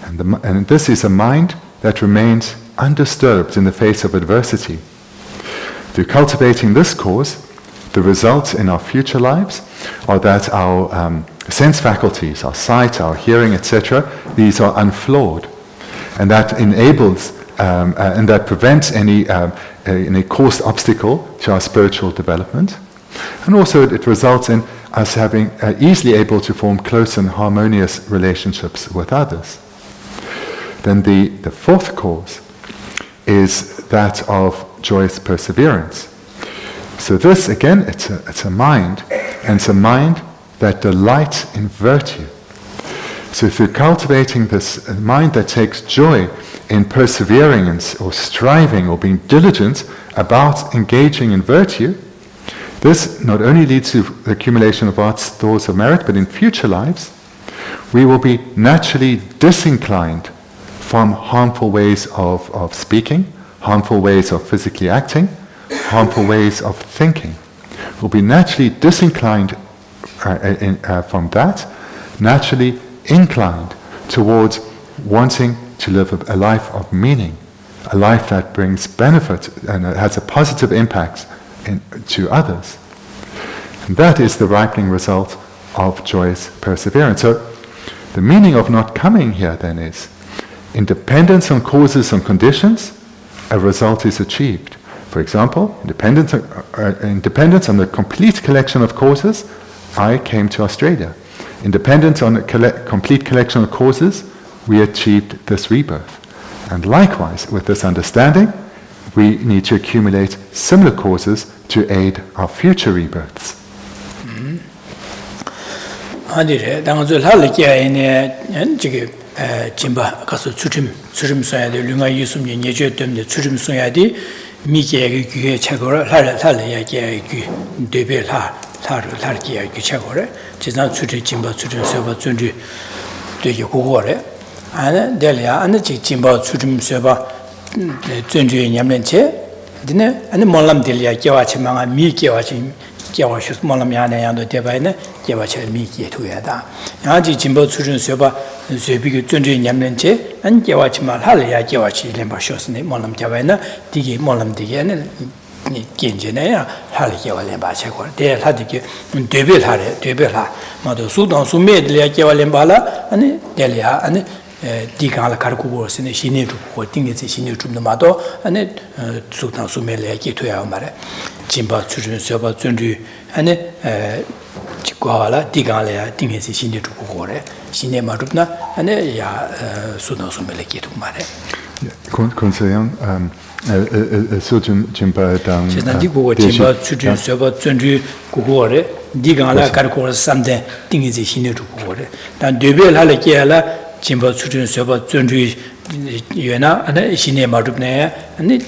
And this is a mind that remains undisturbed in the face of adversity. Through cultivating this cause, the results in our future lives are that our sense faculties, our sight, our hearing, etc., these are unflawed. And that enables and that prevents any caused obstacle to our spiritual development. And also it results in us having easily able to form close and harmonious relationships with others. Then the fourth cause is that of joyous perseverance. So this again, it's a mind, and it's a mind that delights in virtue. So through cultivating this mind that takes joy in persevering or striving or being diligent about engaging in virtue, this not only leads to the accumulation of vast stores of merit, but in future lives, we will be naturally disinclined from harmful ways of speaking, harmful ways of physically acting, harmful ways of thinking. We'll be naturally disinclined from that, naturally inclined towards wanting to live a life of meaning, a life that brings benefit and has a positive impact to others. And that is the ripening result of joyous perseverance. So the meaning of not coming here then is, in dependence on causes and conditions, a result is achieved. For example, in dependence on the complete collection of causes, I came to Australia. In dependence on a complete collection of causes, we achieved this rebirth. And likewise, with this understanding, we need to accumulate similar causes to aid our future rebirths. 디가라 카르쿠고스네 시네주고 띵게지 시네주도마도 아니 수단 수메레 기토야 말에 진바 추준 서바 준주 아니 지고라 디가라 띵게지 시네주고고래 시네마룹나 아니 야 수단 수메레 기토 말에 conseillant 소준 진바당 제나디고 진바 추준 서바 준주 고고래 디가라 카르쿠고 삼데 띵게지 시네주고고래 단 되벨 할게야라 진보 수준 서버 전주 유나 아니 신의 마룹네 아니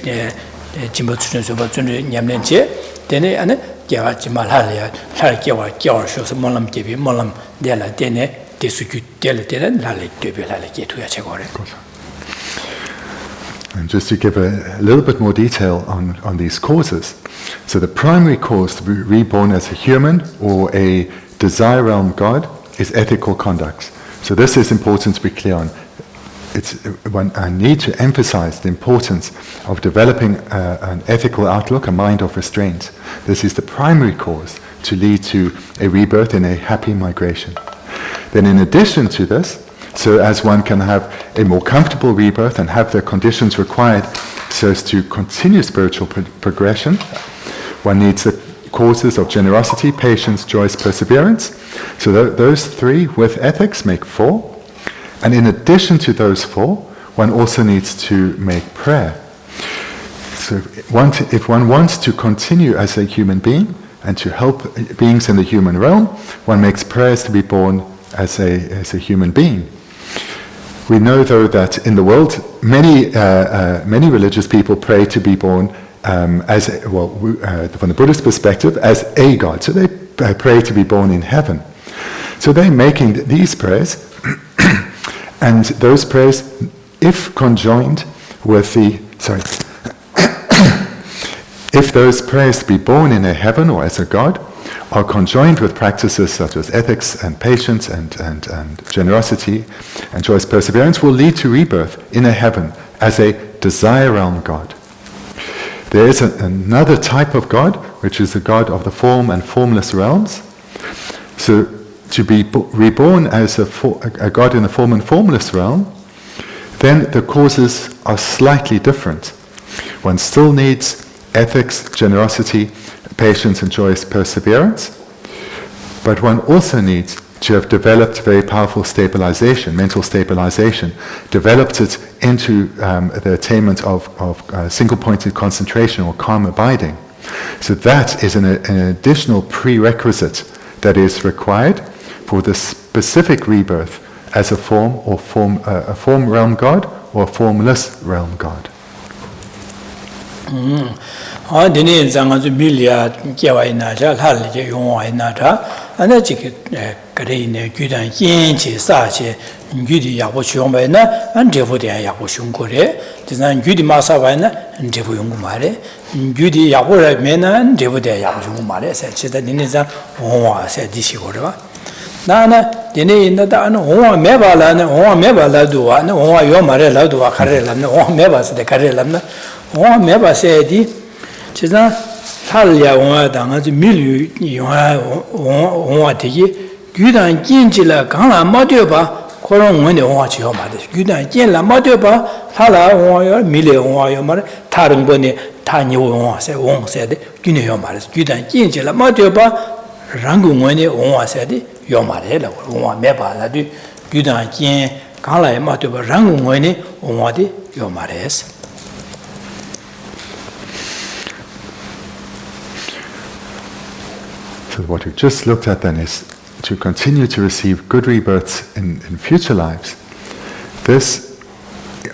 진보 수준 서버 전주 냠nen제 되네 아니 개와지 말하려 살 개와 겨셔서 몰람 개비 몰람 될라 되네 대수규 될 때는 날리 되별하게 개토야 제거래. And just to give a little bit more detail on these causes. So the primary cause to be reborn as a human or a desire realm god is ethical conduct. So this is important to be clear on. I need to emphasize the importance of developing an ethical outlook, a mind of restraint. This is the primary cause to lead to a rebirth in a happy migration. Then in addition to this, so as one can have a more comfortable rebirth and have the conditions required so as to continue spiritual progression, one needs the causes of generosity, patience, choice, perseverance. So those three with ethics make 4. And in addition to those 4, one also needs to make prayer. So if one wants to continue as a human being and to help beings in the human realm, one makes prayers to be born as a human being. We know though that in the world, many religious people pray to be born from the Buddhist perspective, as a god. So they pray to be born in heaven. So they're making these prayers, and those prayers, if conjoined with if those prayers to be born in a heaven or as a god are conjoined with practices such as ethics and patience and generosity and choice perseverance, will lead to rebirth in a heaven as a desire realm god. There is another type of God, which is the God of the form and formless realms. So to be reborn as a God in the form and formless realm, then the causes are slightly different. One still needs ethics, generosity, patience and joyous perseverance, but one also needs to have developed very powerful stabilization, mental stabilization, developed it into the attainment of single-pointed concentration or calm abiding. So that is an additional prerequisite that is required for the specific rebirth as a form realm god or a formless realm god. Dini zangazu milia kiawa inaja, halje yongwa inata, ana chiki kare ine gyudan yinchi sachi, gyudi yakbo shiyongba ina, an jefu diyan yakbo shiyongkore, dizan gyudi masaba ina, an jefu yongkumare, gyudi yakbo mena, an jefu diyan yakbo shiyongkumare, sa chida dini zan ongwa sa dishikore wa. Nana dini inata ana ongwa meba la duwa, ana ongwa yomare la duwa kare lamna, ongwa meba sa de kare lamna, ongwa meba sa di, 지나 살야 원화당 아주 밀유 영화 원화 되게 규단 진지라 강라 못여 봐 그런 원의 원화 지어 말이 규단 진라 못여 봐 살아 원화 밀레 원화 말 다른 번에 다니 원화세 원세데 규네요 말이 규단 진지라 못여 봐 랑고 원의 원화세데 요 말이라 원화 매봐라도 규단 진 강라에 맞도바 랑공원이 오마디 요마레스. So what we've just looked at then is to continue to receive good rebirths in future lives. This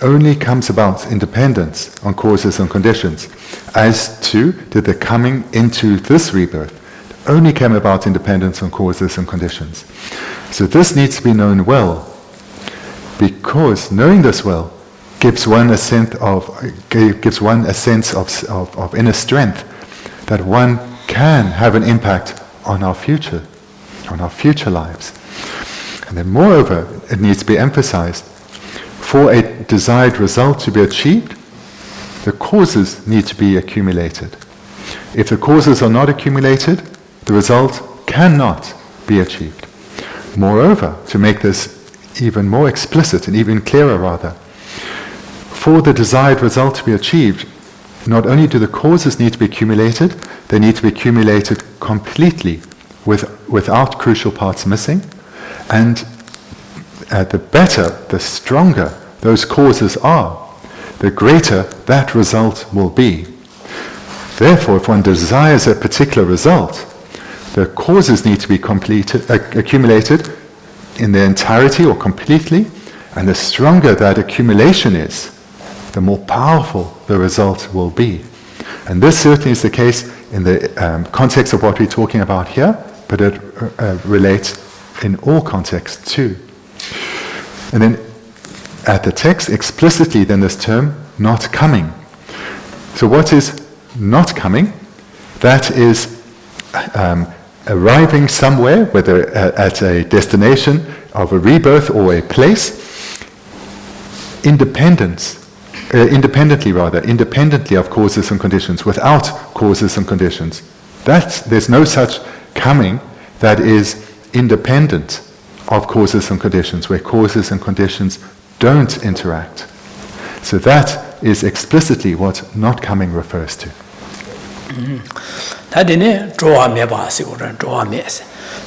only comes about in dependence on causes and conditions, as to did the coming into this rebirth only came about in dependence on causes and conditions. So this needs to be known well, because knowing this well gives one a sense of inner strength, that one can have an impact on our future lives. And then moreover, it needs to be emphasized, for a desired result to be achieved, the causes need to be accumulated. If the causes are not accumulated, the result cannot be achieved. Moreover, to make this even more explicit and even clearer rather, for the desired result to be achieved, not only do the causes need to be accumulated, they need to be accumulated completely without crucial parts missing, and the better, the stronger those causes are, the greater that result will be. Therefore, if one desires a particular result, the causes need to be accumulated in their entirety or completely, and the stronger that accumulation is, the more powerful the result will be. And this certainly is the case in the context of what we're talking about here, but it relates in all contexts too. And then at the text explicitly then this term, not coming. So what is not coming? That is arriving somewhere, whether at a destination of a rebirth or a place, independently of causes and conditions, without causes and conditions. There's no such coming that is independent of causes and conditions, where causes and conditions don't interact. So that is explicitly what not coming refers to. 다디네 조화 매바시고는 조화 매세.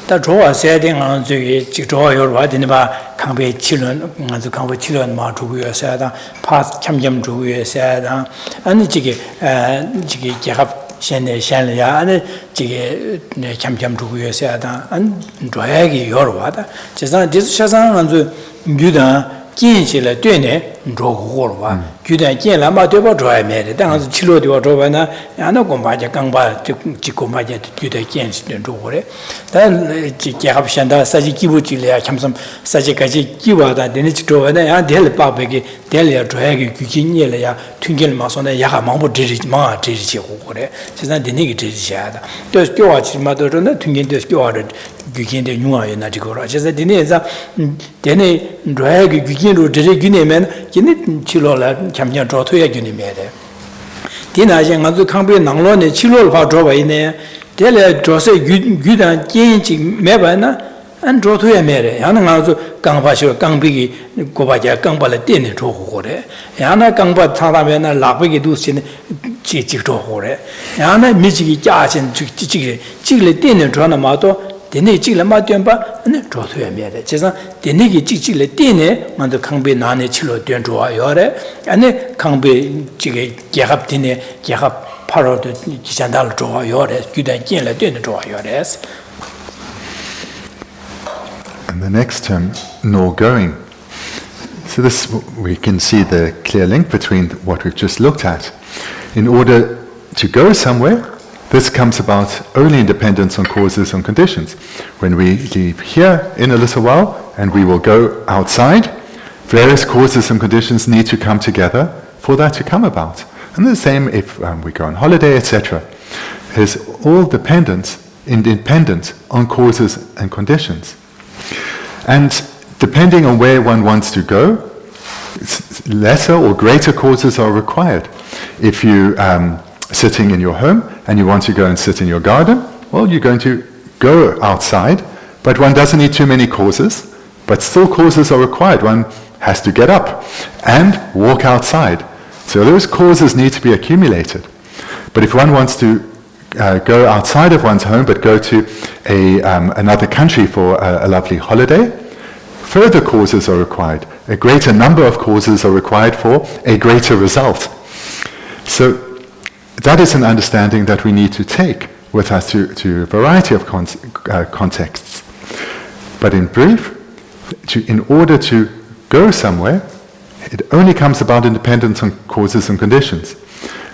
다 조화 세딩 안 저기 조화 요르바 되는바 강배 치는 아주 강배 치는 마 주고여서다 파 참점 주고여서다 아니 지게 개합 현내야 아니 지게 참참 주고여서다 안 조야기 요르바다 제가 디스샤상 안주 유다 进起来对呢着火了吧 규단 进来嘛对吧着没的但是起落的话着吧呢然后公巴就刚把就公巴就규단 进是着火的但这结合现在实际基本进来 참선实际까지 기와다 되는着吧呢然后될 바베게 될着个규진이了呀 튕길 마선에 야가 망부 지지 마 지지火的现在的那个知下的就교화 지마都是那 튕긴的교화的 규진의 융화에 나 지고라 그래서 되네서 되네着个규진으로 저기네면 얘네 치료라 참냐 조토야 규니메데 디나제 가서 강배 낭로네 치료를 봐 줘봐 있네 될에 조세 규단 진지 매바나 안 조토야 매래 야는 가서 강바시로 강비기 고바자 강발에 떼네 조고래 야나 강바 타다면은 라베기 두시네 지지 조고래 야나 미지기 짜진 지지기 지를 떼네 조나 마도 데네 찍을 마된바 네 조토야 매래 제가 데네기 찍찍을 떼네 만도 강배 나네 치료 된 좋아요래 아니 강배 지게 개합되네 개합 파로도 기산달 좋아요래 규단 진을 된 좋아요래. And the next term, nor going. So this, we can see the clear link between what we've just looked at. In order to go somewhere, this comes about only in dependence on causes and conditions. When we leave here in a little while and we will go outside, various causes and conditions need to come together for that to come about. And the same if we go on holiday, etc. It's all independent on causes and conditions. And depending on where one wants to go, lesser or greater causes are required. If you sitting in your home and you want to go and sit in your garden, well, you're going to go outside, but one doesn't need too many causes, but still causes are required. One has to get up and walk outside. So those causes need to be accumulated. But if one wants to go outside of one's home but go to another country for a lovely holiday, further causes are required. A greater number of causes are required for a greater result. So that is an understanding that we need to take with us to a variety of contexts. But in brief, in order to go somewhere, it only comes about in dependence on causes and conditions.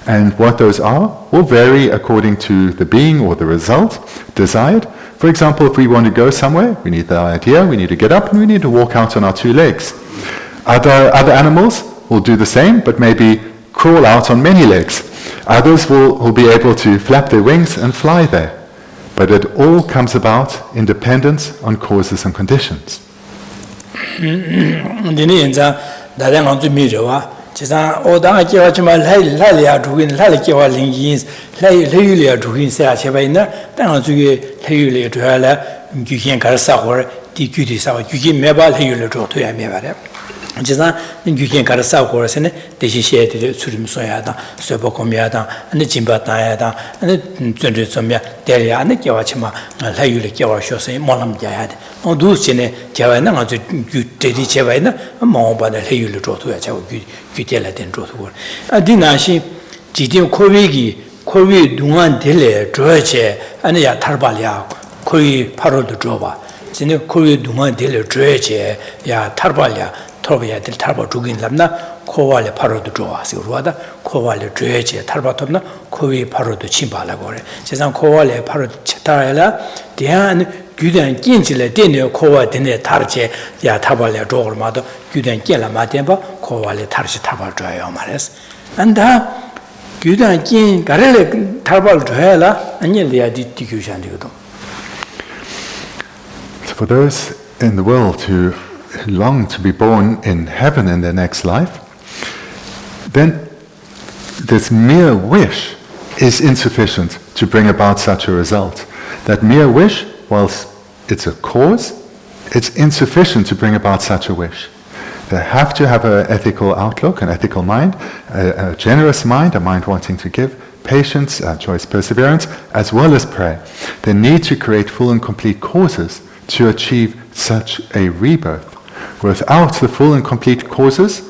And what those are will vary according to the being or the result desired. For example, if we want to go somewhere, we need the idea, we need to get up, and we need to walk out on our two legs. Other animals will do the same, but maybe crawl out on many legs. Others will be able to flap their wings and fly there. But it all comes about in dependence on causes and conditions. 지상 오다가 깨워지만 라리아 두긴 라리 깨워 링인 라리아 두긴 세야 제바이나 땅을 주게 라리아 두야라 규현 가르사고 디규디사고 규기 매발 라리아 줘도야 매발에 지상 규현 가르사고서는 대시시에 수림 소야다 쇠보콤야다 안에 진바다야다 안에 전주 좀야 대리아 안에 깨워지만 라리아 깨워셔서 몰람자야 돼 두스네 제바이나 아주 규대리 제바이나 뭐바다 라리아 줘도야 자고 규텔라 된 줘도 아디나시 지디오 코위기 동안 될래 줘야지 아니야 탈발이야 코위 파로도 줘봐 진짜 코위 동안 될래 줘야지 야 탈발이야 토비야 될 탈바 주긴 람나 코발에 파로도 줘와서 그러다 코발에 줘야지 탈바톱나 코위 파로도 침발라고 그래 세상 코발에 파로 쳤다라 대한 규단 낀질에 되네 코와 되네 다르지 야 타발에 줘고마도 규단 낀라 마템바 코발에 다르지 타발 줘요 말했어 안다 규단 낀 가래를 타발 줘야라 아니야 디규šan디거든. For those in the world who long to be born in heaven in their next life, then this mere wish is insufficient to bring about such a result. That mere wish, whilst it's a cause, it's insufficient to bring about such a wish. They have to have an ethical outlook, an ethical mind, a generous mind, a mind wanting to give, patience, choice, perseverance, as well as prayer. They need to create full and complete causes to achieve such a rebirth. Without the full and complete causes,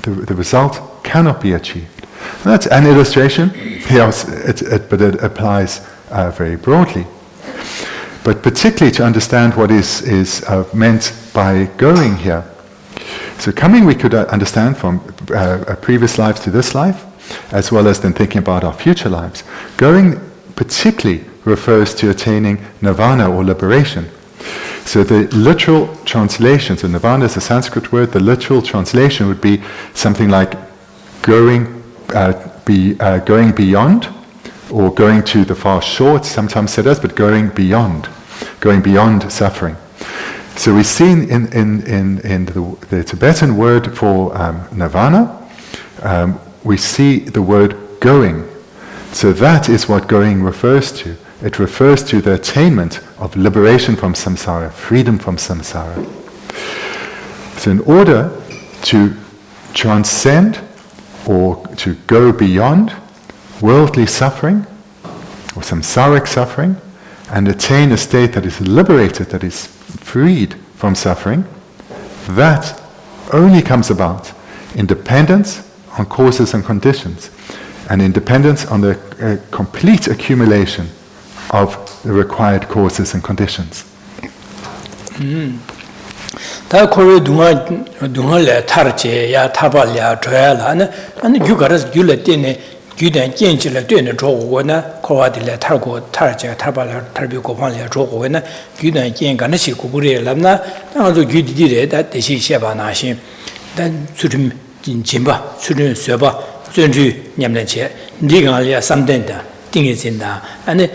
the result cannot be achieved. And that's an illustration, yes, but it applies very broadly. But particularly to understand what is meant by going here. So coming we could understand from a previous life to this life, as well as then thinking about our future lives. Going particularly refers to attaining nirvana or liberation. So the literal translation, so nirvana is a Sanskrit word, the literal translation would be something like going beyond, or going to the far shore, it's sometimes said as, but going beyond suffering. So we see in the Tibetan word for nirvana, we see the word going. So that is what going refers to. It refers to the attainment of liberation from samsara, freedom from samsara. So in order to transcend or to go beyond worldly suffering or samsaric suffering and attain a state that is liberated, that is freed from suffering, that only comes about in dependence on causes and conditions and in dependence on the complete accumulation of the required causes and conditions. 다 코르 동안에 타르제 야 타발야 줘야라 아니 규가르스 규레 때네 규단 겐질에 되는 조고나 코와딜레 타고 타르제 타발야 타비고 반려 조고나 규단 겐가나 시고부레 람나 아주 규디디레 다 대시 셰바나시 단 수림 진진바 수림 쇠바 전주 냠는체 니가리아 삼된다 띵해진다 아니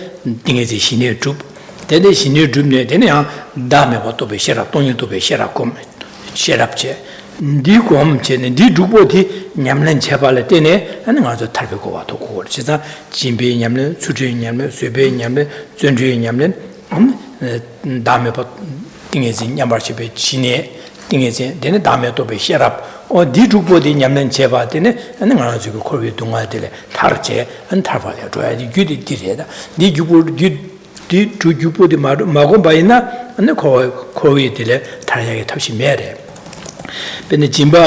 띵해지 신의 줍 대대 신의 줍네 되냐 다음에 또 베셔라 돈도 베셔라 꼼 셔랍체 니곰체네 니 줍보디 냠는 제발에 되네 아니 가서 탈배고 와도 그거 진짜 진비 냠는 수주 냠는 쇠배 냠는 전주 냠는 다음에 띵해지 냠바시베 신의 띵해지 되네 다음에 또 베셔랍 디 줍보디 냠는 제발 되네 아니 가서 그 코비 동아들에 타르제 안 타발려 줘야지 규디 디레다 니 줍보 디 주주보디 마고 바이나 안에 코위들에 타야게 탑시 매래 근데 진배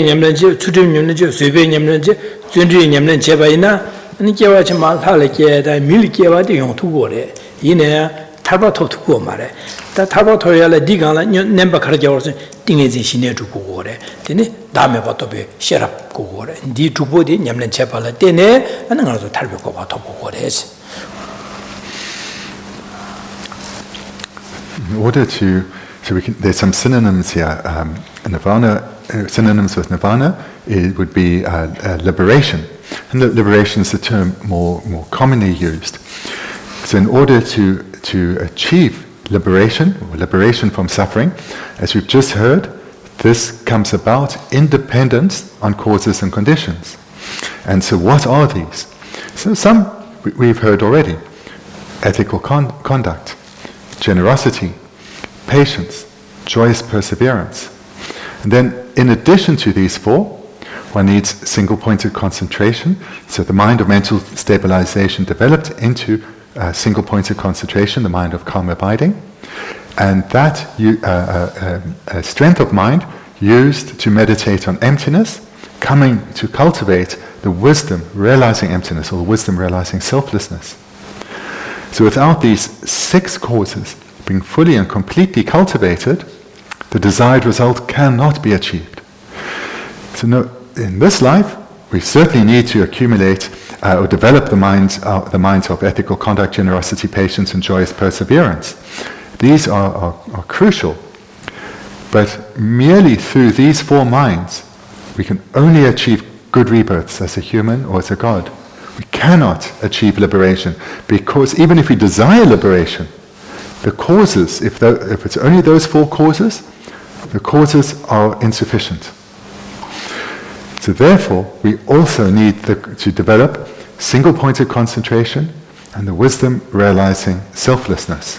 냠는지 추림 냠는지 쇠배 냠는지 준지 냠는 제바이나 아니 개와지 말하게다 밀개와도 용투고래 이내 타바토 투고 말해 다 타바토야라 디가라 냄바 가르겨서 띵해진 신에 주고 그래 되네 다음에 봐도 배 셔랍 고고 그래 니 주보디 냠는 제발라 때네 하는 거라도 탈벽고 봐도 보고 그래지 In order to, there's some synonyms here. Nirvana, synonyms with nirvana, it would be liberation. And liberation is the term more commonly used. So in order to achieve liberation, or liberation from suffering, as we've just heard, this comes about independent on causes and conditions. And so what are these? So some we've heard already. Ethical conduct, generosity, patience, joyous perseverance. And then in addition to these four, one needs single-pointed concentration. So the mind of mental stabilization developed into single-pointed concentration, the mind of calm abiding. And that strength of mind used to meditate on emptiness, coming to cultivate the wisdom realizing emptiness, or the wisdom realizing selflessness. So without these 6 causes being fully and completely cultivated, the desired result cannot be achieved. So in this life, we certainly need to accumulate or develop the minds of ethical conduct, generosity, patience, and joyous perseverance. These are crucial. But merely through these 4 minds, we can only achieve good rebirths as a human or as a god. We cannot achieve liberation, because even if we desire liberation, the causes, if it's only those 4 causes, the causes are insufficient. So therefore, we also need to develop single-pointed concentration and the wisdom realizing selflessness.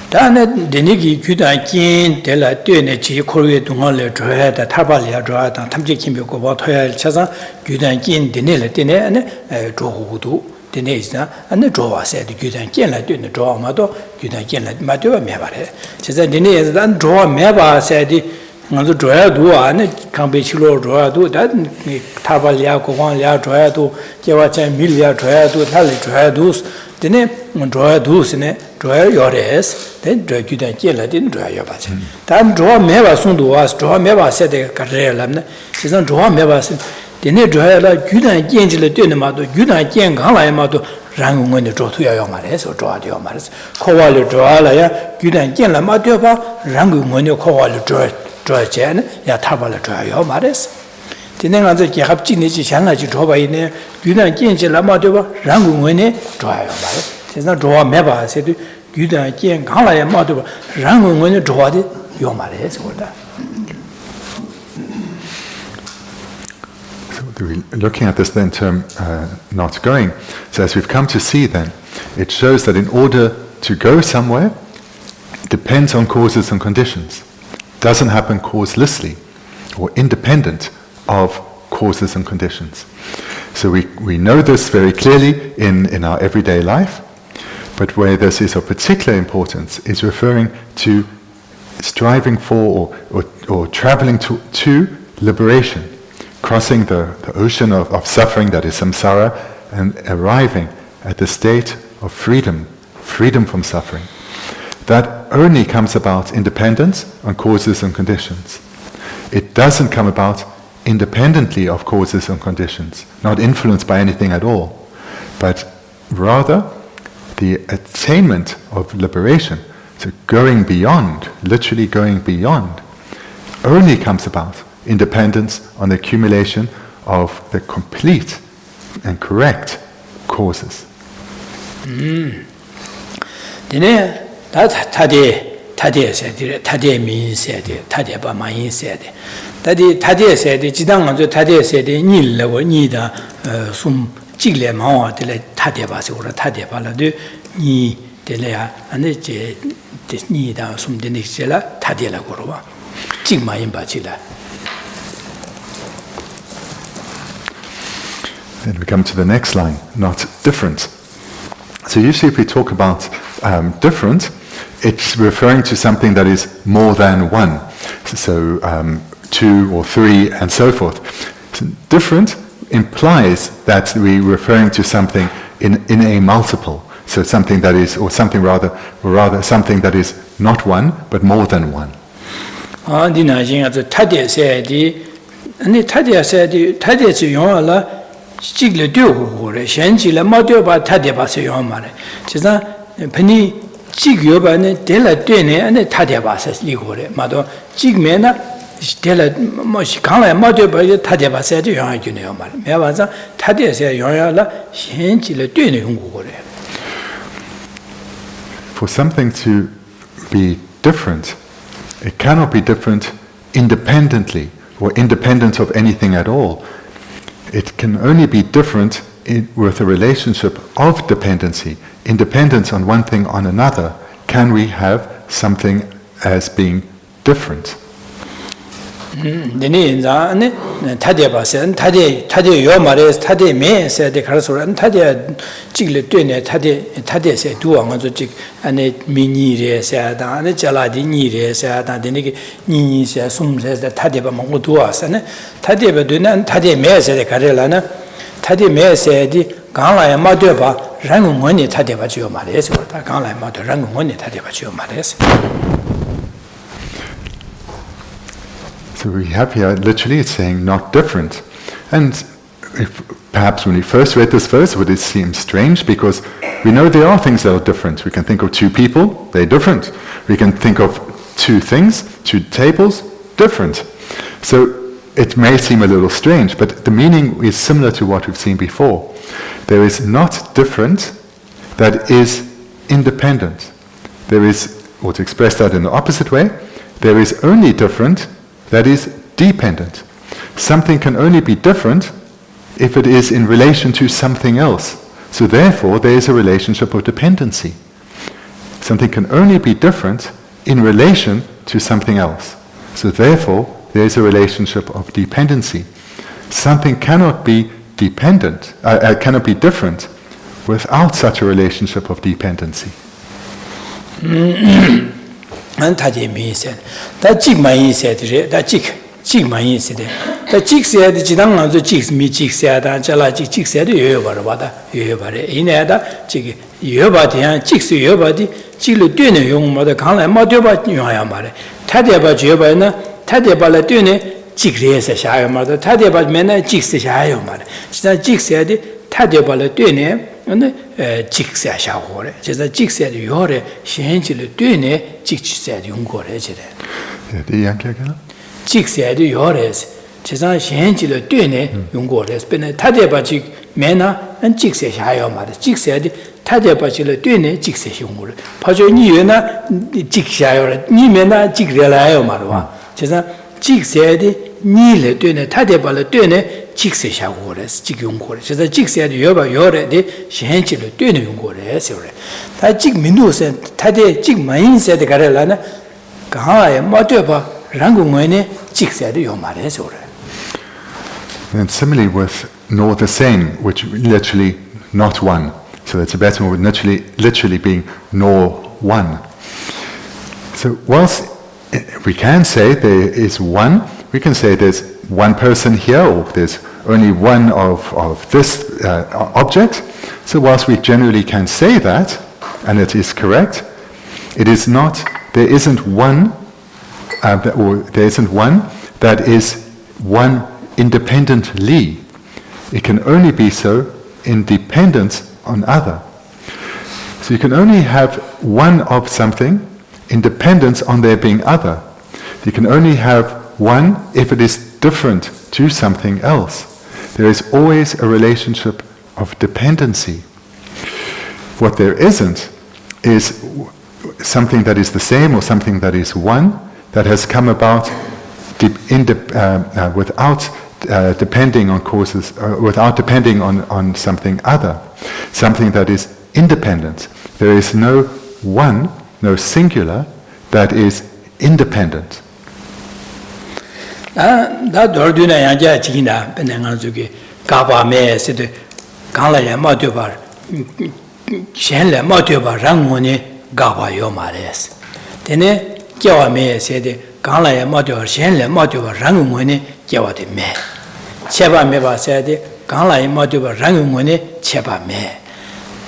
다네 데니기 규단긴 데라 뛰네 지 코르에 동안을 줘야다 타발이야 줘야다 탐지 김벽고 뭐 토야 차상 규단긴 데네를 데네 안에 조후도 데네 있나 안에 줘와서 규단긴라 뛰네 줘마도 규단긴라 마도 매바래 제가 데네에서 안 줘와 매바서디 먼저 줘야도 안에 강배치로 줘야도 다 타발이야 고관이야 줘야도 개와차 밀이야 줘야도 달리 줘야도 데네 줘야도스네 줘야 요레스 된 줘규단 젤라딘 줘야 봐지 단 줘 매바 송도 와서 줘 매바 세대 가르라네 지선 줘 매바스 데네 줘야라 규단 젠질을 되는 마도 규단 젠 강라이마도 랑응원의 조투야요 말해서 줘야요 말해서 코와를 줘야라야 규단 젠라 마도 봐 랑응원의 코와를 줘야제는 야 타발을 줘야요 말해서 데네가서 개합진이지 장아지 줘봐이네 규단 젠질라 마도 봐 랑응원의 줘야요 말해서 지선 줘 매바 세대 규단 젠 강라야 마도 봐 랑응원의 줘야지 요 말해서 그러다 Looking at this then term not going, so as we've come to see then, it shows that in order to go somewhere, it depends on causes and conditions. It doesn't happen causelessly or independent of causes and conditions. So we know this very clearly in our everyday life, but where this is of particular importance is referring to striving for or traveling to liberation, crossing the ocean of suffering that is samsara, and arriving at the state of freedom from suffering. That only comes about independent on causes and conditions. It doesn't come about independently of causes and conditions, not influenced by anything at all, but rather the attainment of liberation, so going beyond, literally going beyond, only comes about independence on the accumulation of the complete and correct causes. 데네 타데 세디 타데 민세디 타데 바마인 세디 타데 세디 지당한저 타데 세디 니르고 니다 숨 찍래 마와들 타데 바서로 타데 발라도 니 데래야 안에 제 니다 숨 데니셀라 타데라고 그러와 찍마인 바지라. Then we come to the next line, not different. So So usually if we talk about different, it's referring to something that is more than one. So 2 or 3 and so forth. So different implies that we're referring to something in a multiple. So something that is, or rather something that is not one, but more than one. For something to be different, it cannot be different independently or independent of anything at all. It can only be different with a relationship of dependency. Independence on one thing on another. Can we have something as being different? So we have here, literally, it's saying not different. And perhaps when we first read this verse, would it seem strange? Because we know there are things that are different. We can think of 2 people, they're different. We can think of 2 things, 2 tables, different. So it may seem a little strange, but the meaning is similar to what we've seen before. There is not different that is independent. There is, or to express that in the opposite way, there is only different that is dependent. Something can only be different if it is in relation to something else. So therefore, there is a relationship of dependency. Something can only be different in relation to something else. So therefore, there is a relationship of dependency. Something cannot be dependent, cannot be different without such a relationship of dependency. And similarly with nor the same, which literally not one. So the Tibetan would literally being nor one. So whilst we can say there is one, we can say there's one person here, or there's only one of this object. So whilst we generally can say that, and it is correct, it is not, there isn't one, or there isn't one that is one independently. It can only be so in dependence on other. So you can only have one of something in dependence on there being other. You can only have one if it is different to something else. There is always a relationship of dependency. What there isn't is something that is the same or something that is one that has come about without depending on causes, without depending on something other, something that is independent. There is no one, no singular, that is independent. shenle matyoba rangone gaba yo mares. Tene kyawa me sede gangla ya matyoba shenle matyoba rangone kyawa de me. Cheba me ba sede gangla ya matyoba rangone cheba me.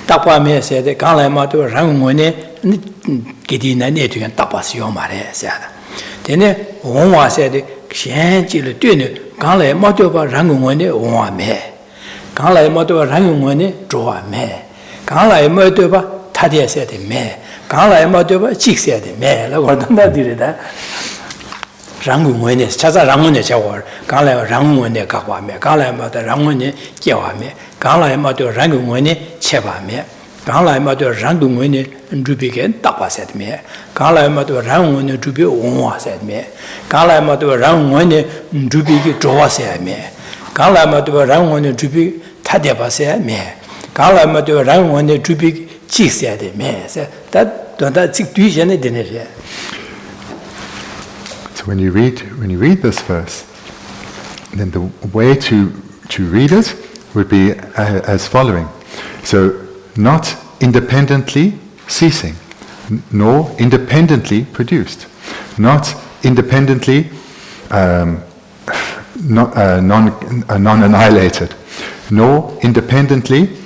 Takpa me sede gangla ya matyoba rangone gidi na ne tu tapas yo mares. Tene onwa sede shen chi le tune gangla ya matyoba rangone onwa me. Gangla ya matyoba rangone jowa me. Gangla ya matyoba 타디에 세대 매 강라에 뭐도 직세대 매 라고 한다들이다 랑군원에 찾아 랑군에 저거 강라에 랑군원에 갖고 와매 강라에 뭐도 랑군에 깨와매 강라에 뭐도 랑군원에 채바매 강라에 뭐도 랑군원에 주비게 딱바세대 매 강라에 뭐도 랑군원에 주비 온와세대 매 강라에 뭐도 랑군원에 주비게 좋아세대 매 강라에 뭐도 랑군원에 주비 타디바세 매 강라에 뭐도 랑군원에 주비 So when you read this verse, then the way to read it would be as following. So not independently ceasing, nor independently produced, not independently non-annihilated, nor independently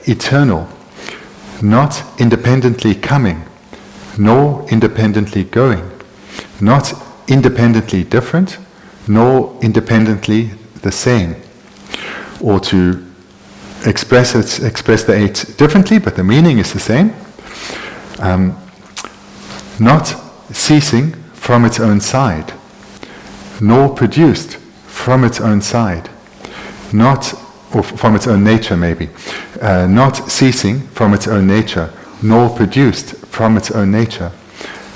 eternal, not independently coming, nor independently going, not independently different, nor independently the same. Or to express the eight differently, but the meaning is the same. Not ceasing from its own side, nor produced from its own side, or from its own nature maybe, not ceasing from its own nature, nor produced from its own nature,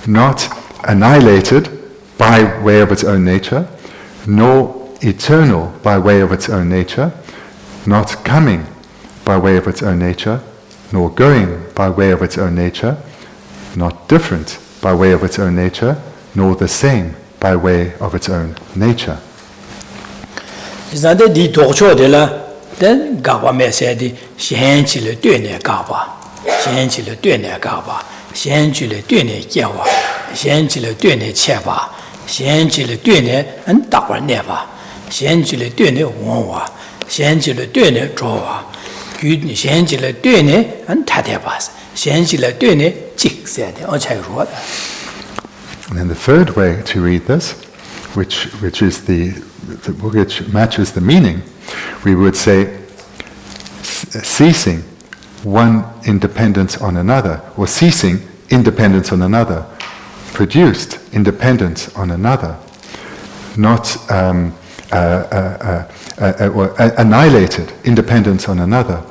not annihilated by way of its own nature, nor eternal by way of its own nature, not coming by way of its own nature, nor going by way of its own nature, not different by way of its own nature, nor the same by way of its own nature. Then Gaba me said, Shenchi le Dune Gaba, Shenchi le Dune Gaba, Shenchi le Dune Jawa, Shenchi le Dune Cheba, Shenchi le Dune and Dapa Neva, Shenchi le Dune Wonwa, Shenchi le Dune Jowa, Shenchi le Dune and Tatebas, Shenchi le Dune Jik said, Ochai. And then the third way to read this, which matches the meaning, we would say ceasing one independence on another, or ceasing independence on another, produced independence on another, not or annihilated independence on another,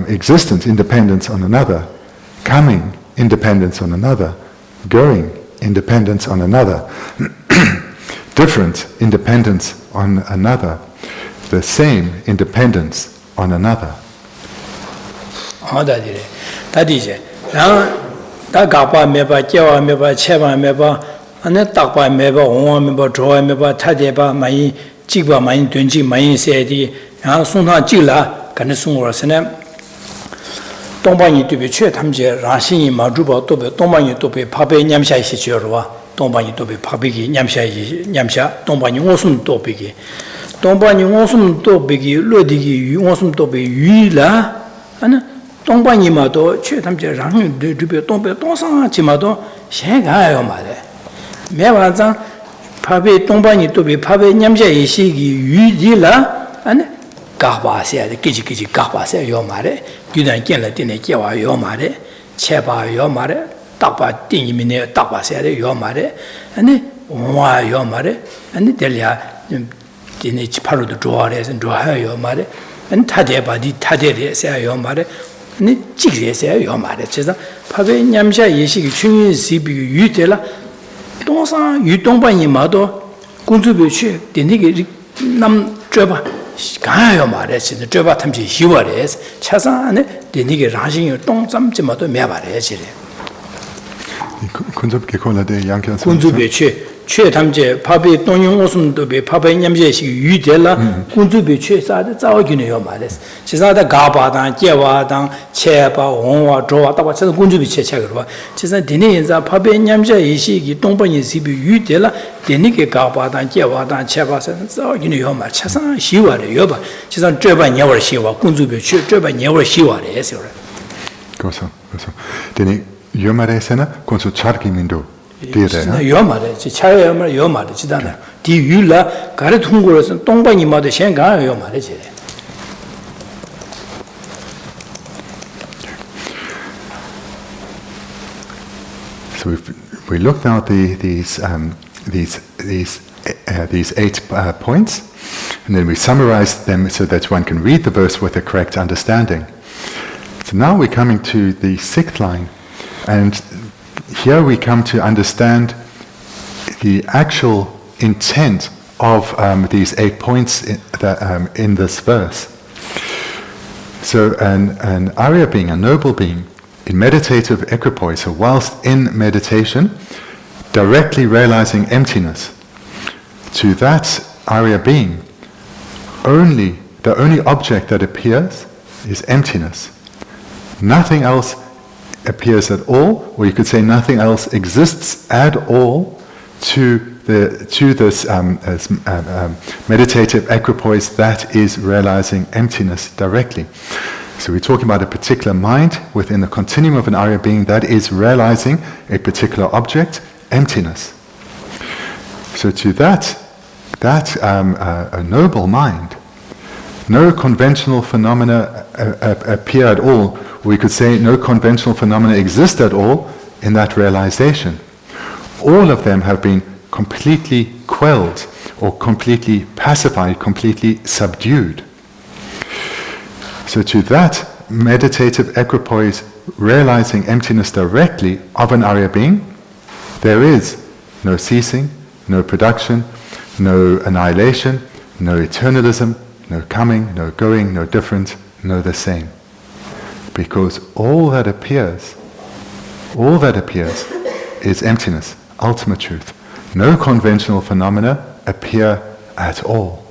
existent independence on another, coming independence on another, going independence on another, different independence on another, the same independence on another. 동반이 원숨 또 베기 로디기 원숨 또 베유라 아나 동반이마도 최탐제 랑 드비 동배 동상하지마도 셰가요 말에 매완장 파베 동반이 또 베 파베 냠샤 이시기 유디라 아나 가바세야 기지기지 가바세야 요 말에 규단 견라 띠네 깨와 요 말에 체바 요 말에 딱바 띵이미네 딱바세야 요 말에 아니 와 요 말에 아니 될야 디네 치파로도 좋아해서 좋아해요 말에 안 타대바디 타대래서요 말에 네 찍래서요 말에 그래서 파베 냠샤 예식이 중요한 시비 유대라 동상 유동반이 마도 군주배치 디네게 남 줘봐 가요 말에 진짜 줘봐 탐지 희월에서 차상 안에 디네게 라싱이 동점지마도 매발해 지래 군주배 콜라데 양견 군주배치 최탐제 밥이 동용 옷음도 비 밥이 냠제식 유대라 군주비 최사의 자오기네요 말했어. 지사다 가바당 제와당 체바 원와 조와 다바 저 군주비 체체로 지사 디네 인자 밥이 냠제 이식이 동번이 시비 유대라 디네게 가바당 제와당 체바선 자오기네요 말 차상 시와래 여바 지사 저바 녀월 시와 군주비 저바 녀월 시와래 해서 그래서 디네 요마레세나 콘소 차르기민도 요마래 차야말 요마래 지다나 디율라 가르 통고로서 동방이 마도 생각 요마래 지래. So we look now at these 8 points, and then we summarize them so that one can read the verse with a correct understanding. So now we're coming to the 6th line, and here we come to understand the actual intent of these 8 points in this verse. So an Arya being, a noble being, in meditative equipoise, so whilst in meditation, directly realizing emptiness, to that Arya being, the only object that appears is emptiness. Nothing else appears at all, or you could say nothing else exists at all to this meditative equipoise that is realizing emptiness directly. So we're talking about a particular mind within the continuum of an Arya being that is realizing a particular object, emptiness. So to that a noble mind, no conventional phenomena appear at all. We could say no conventional phenomena exist at all in that realization. All of them have been completely quelled or completely pacified, completely subdued. So to that meditative equipoise realizing emptiness directly of an Arya being, there is no ceasing, no production, no annihilation, no eternalism, no coming, no going, no different, no the same. Because all that appears is emptiness, ultimate truth. No conventional phenomena appear at all.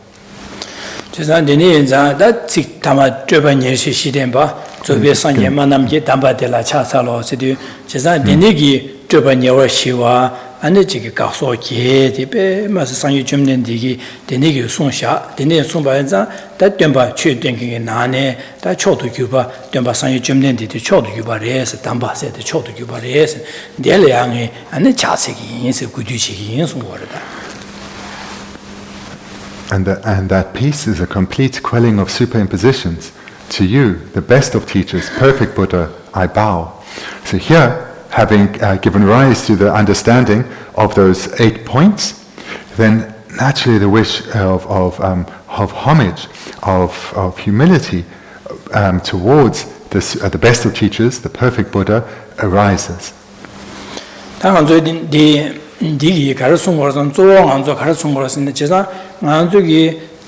ane chigi kakso kiye di pe masa sangyu chumnen digi denegi songsha, denegi songpa yanzang da tenpa chue tenki nane da chodo gyuba, tenpa sangyu chumnen digi chodo gyuba resi, tamba se di chodo gyuba resi dele yangi ane chasegi yinsi, gudu chigi yinsi warada. And that peace is a complete quelling of superimpositions. To you, the best of teachers, perfect Buddha, I bow. So here, having given rise to the understanding of those 8 points, then naturally the wish of homage, of humility towards this, the best of teachers, the perfect Buddha, arises.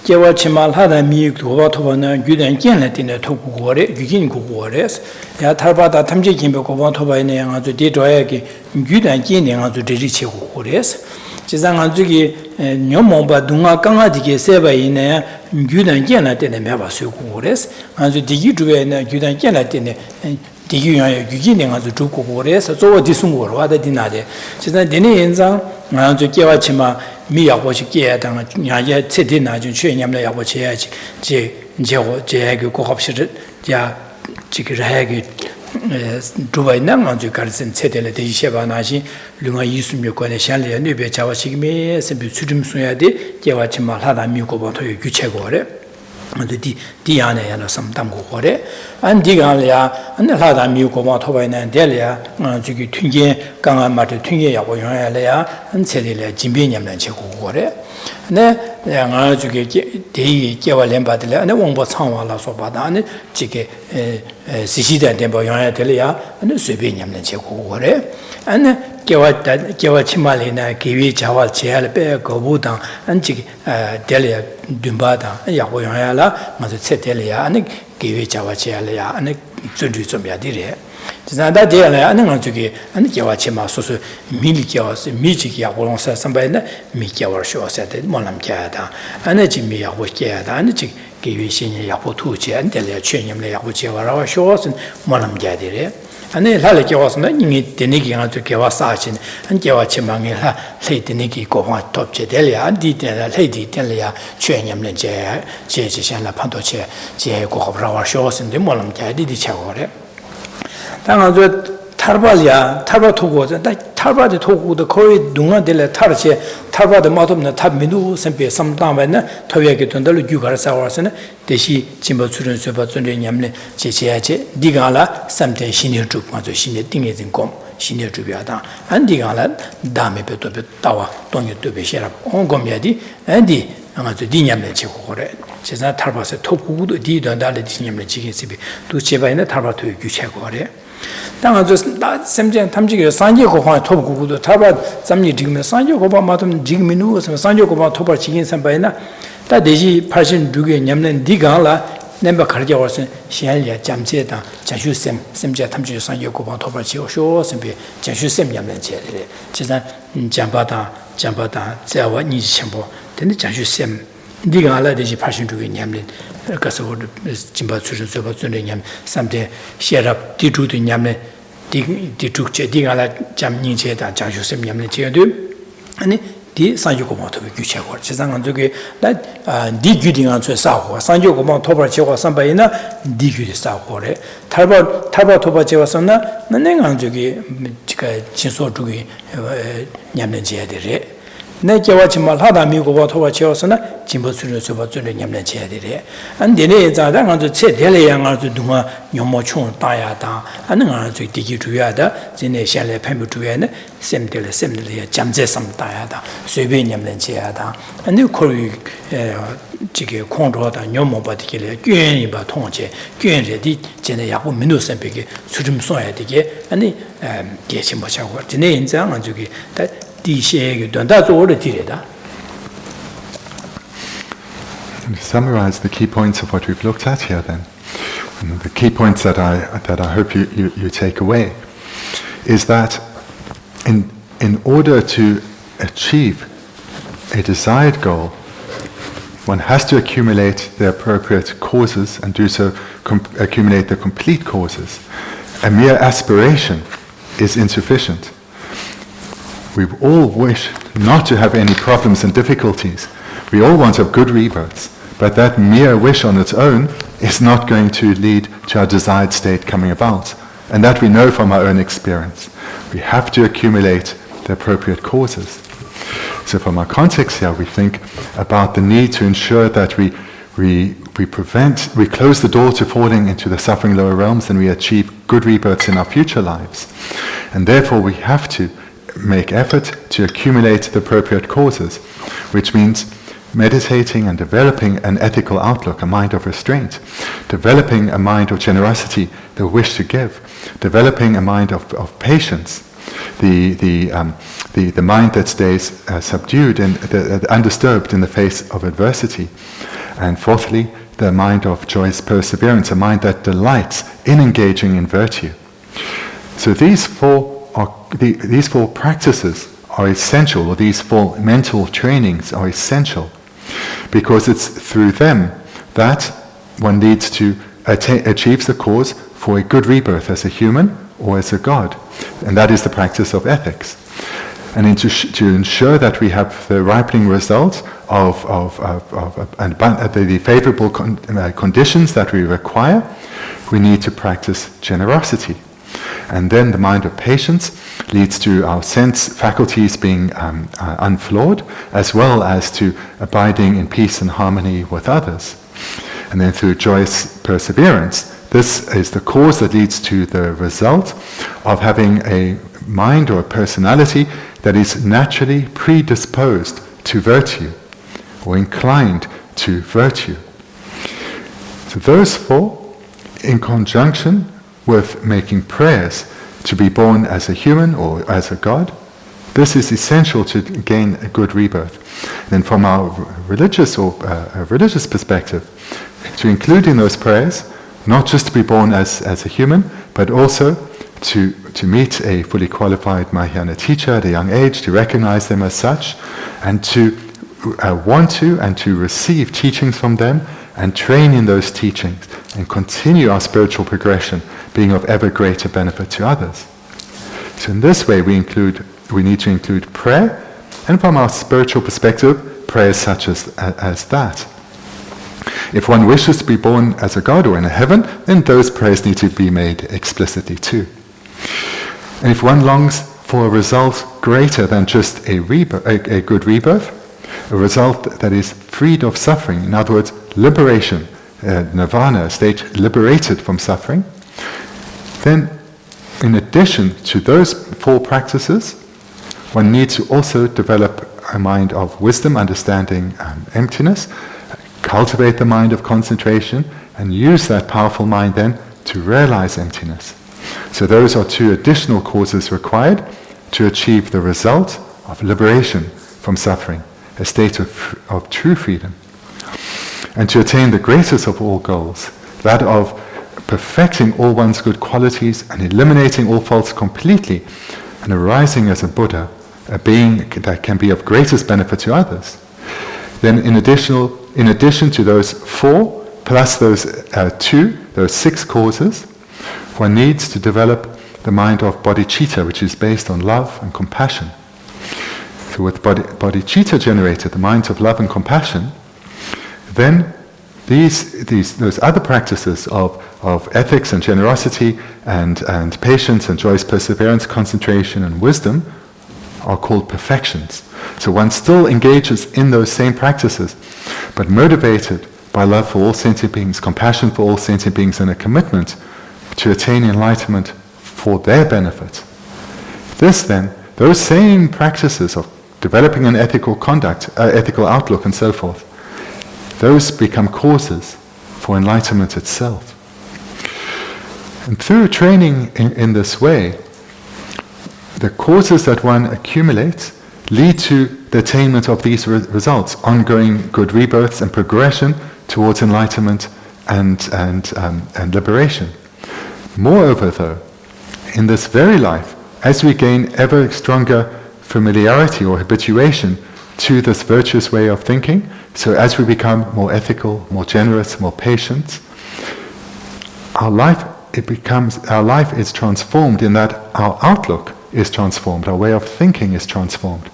Jewa chimal hada mi goba toba na gyudan genla dine toku gore, gyugin go gores. Ya tarbada tamje kimbe goba toba ine nga zu di doya ki gyudan gene nga zu diri che go gores. Chiza nga zu ki nyomomba dunga kanga dike seba ine gyudan genla dine meba su go gores. Nga zu digi juwe ine gyudan genla dine digi yaya gyugin nga zu ju go gores. Zowa disung goro wada dinade. Chiza dine yenzang nga zu jewa chima mi yaqbo chi kiya tanga nyaya tseti na jun chue nyamla yaqbo chi ya chi jeho jehagi kukhab ya chiki rahagi dhubay na nga zu karizin tseti la deji sheba na chi lunga yisum yu kwa ne shanli ya nube chawa chiki me sembi tsurim suya di jewa chi ma lada mi goba to yu gyuche gore di yana yana samdam go gore an di gan ya an lada mi goba to bay na del ya nga zu ki tunge kanga ma de tunge yaqbo yong ya ya an tseti la jimbe nyamla che go gore ne nga zu ki de jewa len ba de la ne wongbo changwa la so ba da ne ji ke si da den ba yong ya de ya an sube nyamla che go gore an kewa chimali na kiwi chawal cheyal pe gobu dang an chik deli ya dunba dang yakbo yongya la nga su tse deli ya an kiwi chawal cheyal ya an zunri zomya diri That day, I know to get and Kiawachima, so Milikios, Mijikia, Wolonsa, somebody, Mikia show said Molam Kiada, and a Jimmy Awakiada, and the gave you senior Yapotuchi, and Delia Chenium, which our shores and Molam Gadire. And then Halaki was not in it, the Niki to Kiawasachin, and Kiawachimanga, late the Niki go on top Chedelia, and did Lady Delia, Chenium, Jeshan La Pantoche, Jego of our shores and the Molam Gadi Chagore. Tarbalia, Tarba that Tarba the Toku, the Koi, Dunga de la Tarche, Tarba the Motum, the Tabminu, Sempe, some time when Toyaket and the Luguras hours and the she, Chimbo Children, Super Yamle, Cheche, Digala, something she knew to want to she thing is in com, she knew to be a down, and Digala, Dame Peto Tower, don't you to be share up on Gomiadi, and the Dinyam Chekore. She's not Tarba, a Toku, did on that Dinyam Chicken to Cheba in the Tarba to Guchekore. Just that same time, Sanjo Toku, Tarba, some Jim, Sanjo Matum, Jiminu, Sanjo Topa Chicken, Sambaina, that Deji, Persian Dugan, Yamlan, Digala, Nemba Karja, Shialia, Jamjeta, Jashu Sem, Semja Tamji, Sanjo Topa Chio, Sempe, Jashu Sem Yamlan, Chesa, Jambata, Zawa, Nishambo, then the Jashu Sem, Digala, Deji, Persian Dugan, Yamlin. Because of Jimba Yam, someday share up, Titu to Yamle, Tituk, Digala, Jam Ninja, Jashu Sem Yamle Chedu, and the Sanjoko Moto Guchako, Chesang, that diguding on to Sao, Sanjoko Motoba Chewa Sambaina, digud Sao, Tarba Toba Chewasana, Nananganjugi, Chinso Dugi, Yamle Jadere. Nakiwachima Hada Migo Toba Chewasana, Jimbo Super Yamle Jadere. And the days are done to say Delia to Duma, Yomochon, Tayata, and to Digi to Yada, Zine Shale Pembu to Yana, Semdele, Jamze some Tayada, Subinyam Lenchiada, and the Kori Chiki Condrota, Yomo particular, Guni Batonche, Guni di Geneyaku Minus and Piggy, Sudum Soya Dige, and the Geshimocha, the name Zanganzuki, that. That's all the Tireda. To summarize the key points of what we've looked at here then, and the key points that I hope you take away is that in order to achieve a desired goal, one has to accumulate the appropriate causes and do so accumulate the complete causes. A mere aspiration is insufficient. We all wish not to have any problems and difficulties. We all want to have good rebirths, but that mere wish on its own is not going to lead to our desired state coming about. And that we know from our own experience. We have to accumulate the appropriate causes. So from our context here, we think about the need to ensure that we close the door to falling into the suffering lower realms and we achieve good rebirths in our future lives. And therefore we have to make effort to accumulate the appropriate causes, which means meditating and developing an ethical outlook, a mind of restraint, developing a mind of generosity, the wish to give, developing a mind of patience, the mind that stays subdued and undisturbed in the face of adversity, and fourthly, the mind of joyous perseverance, a mind that delights in engaging in virtue. So these four practices are essential, or these four mental trainings are essential, because it's through them that one leads to achieves the cause for a good rebirth as a human or as a god, and that is the practice of ethics. And to ensure that we have the ripening results of the favorable conditions that we require, we need to practice generosity. And then the mind of patience leads to our sense faculties being unflawed, as well as to abiding in peace and harmony with others. And then through joyous perseverance, this is the cause that leads to the result of having a mind or a personality that is naturally predisposed to virtue, or inclined to virtue. So those four, in conjunction with making prayers to be born as a human or as a god, this is essential to gain a good rebirth. Then from our religious perspective, to include in those prayers, not just to be born as a human, but also to meet a fully qualified Mahayana teacher at a young age, to recognize them as such, and to want to and to receive teachings from them and train in those teachings and continue our spiritual progression, being of ever greater benefit to others. So in this way we need to include prayer, and from our spiritual perspective, prayers such as that. If one wishes to be born as a god or in a heaven, then those prayers need to be made explicitly too. And if one longs for a result greater than just a good rebirth, a result that is freed of suffering, in other words, liberation, nirvana, a state liberated from suffering, then in addition to those 4 practices, one needs to also develop a mind of wisdom, understanding emptiness, cultivate the mind of concentration, and use that powerful mind then to realize emptiness. So those are 2 additional causes required to achieve the result of liberation from suffering, a state of true freedom. And to attain the greatest of all goals, that of perfecting all one's good qualities and eliminating all faults completely, and arising as a Buddha, a being that can be of greatest benefit to others. Then in addition to those 4, plus those 6 causes, one needs to develop the mind of bodhicitta, which is based on love and compassion. So with bodhicitta generated, the minds of love and compassion, then those other practices of ethics and generosity and patience and joyous perseverance, concentration and wisdom are called perfections. So one still engages in those same practices, but motivated by love for all sentient beings, compassion for all sentient beings, and a commitment to attain enlightenment for their benefit. Those same practices of developing an ethical conduct, ethical outlook and so forth, those become causes for enlightenment itself. And through training in this way, the causes that one accumulates lead to the attainment of these results, ongoing good rebirths and progression towards enlightenment and liberation. Moreover, though, in this very life, as we gain ever stronger familiarity or habituation to this virtuous way of thinking, so as we become more ethical, more generous, more patient, our life is transformed in that our outlook is transformed, our way of thinking is transformed.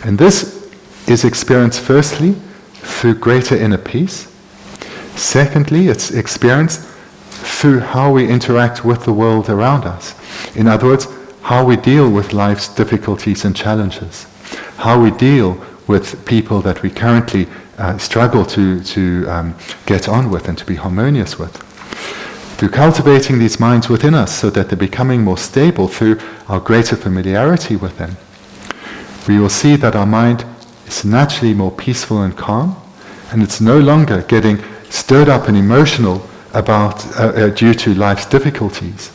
And this is experienced firstly through greater inner peace. Secondly, it's experienced through how we interact with the world around us. In other words, how we deal with life's difficulties and challenges, how we deal with people that we currently struggle to get on with and to be harmonious with. Through cultivating these minds within us so that they're becoming more stable through our greater familiarity with them, we will see that our mind is naturally more peaceful and calm, and it's no longer getting stirred up and emotional about due to life's difficulties,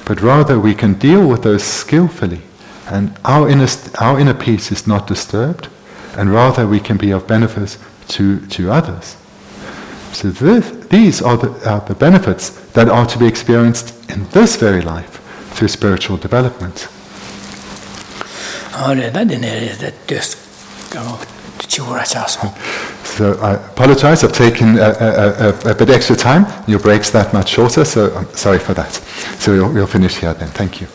but rather we can deal with those skillfully, and our inner peace is not disturbed, and rather we can be of benefit to others. So these are the benefits that are to be experienced in this very life through spiritual development. So I apologize, I've taken a bit extra time. Your break's that much shorter, so I'm sorry for that. So we'll finish here then. Thank you.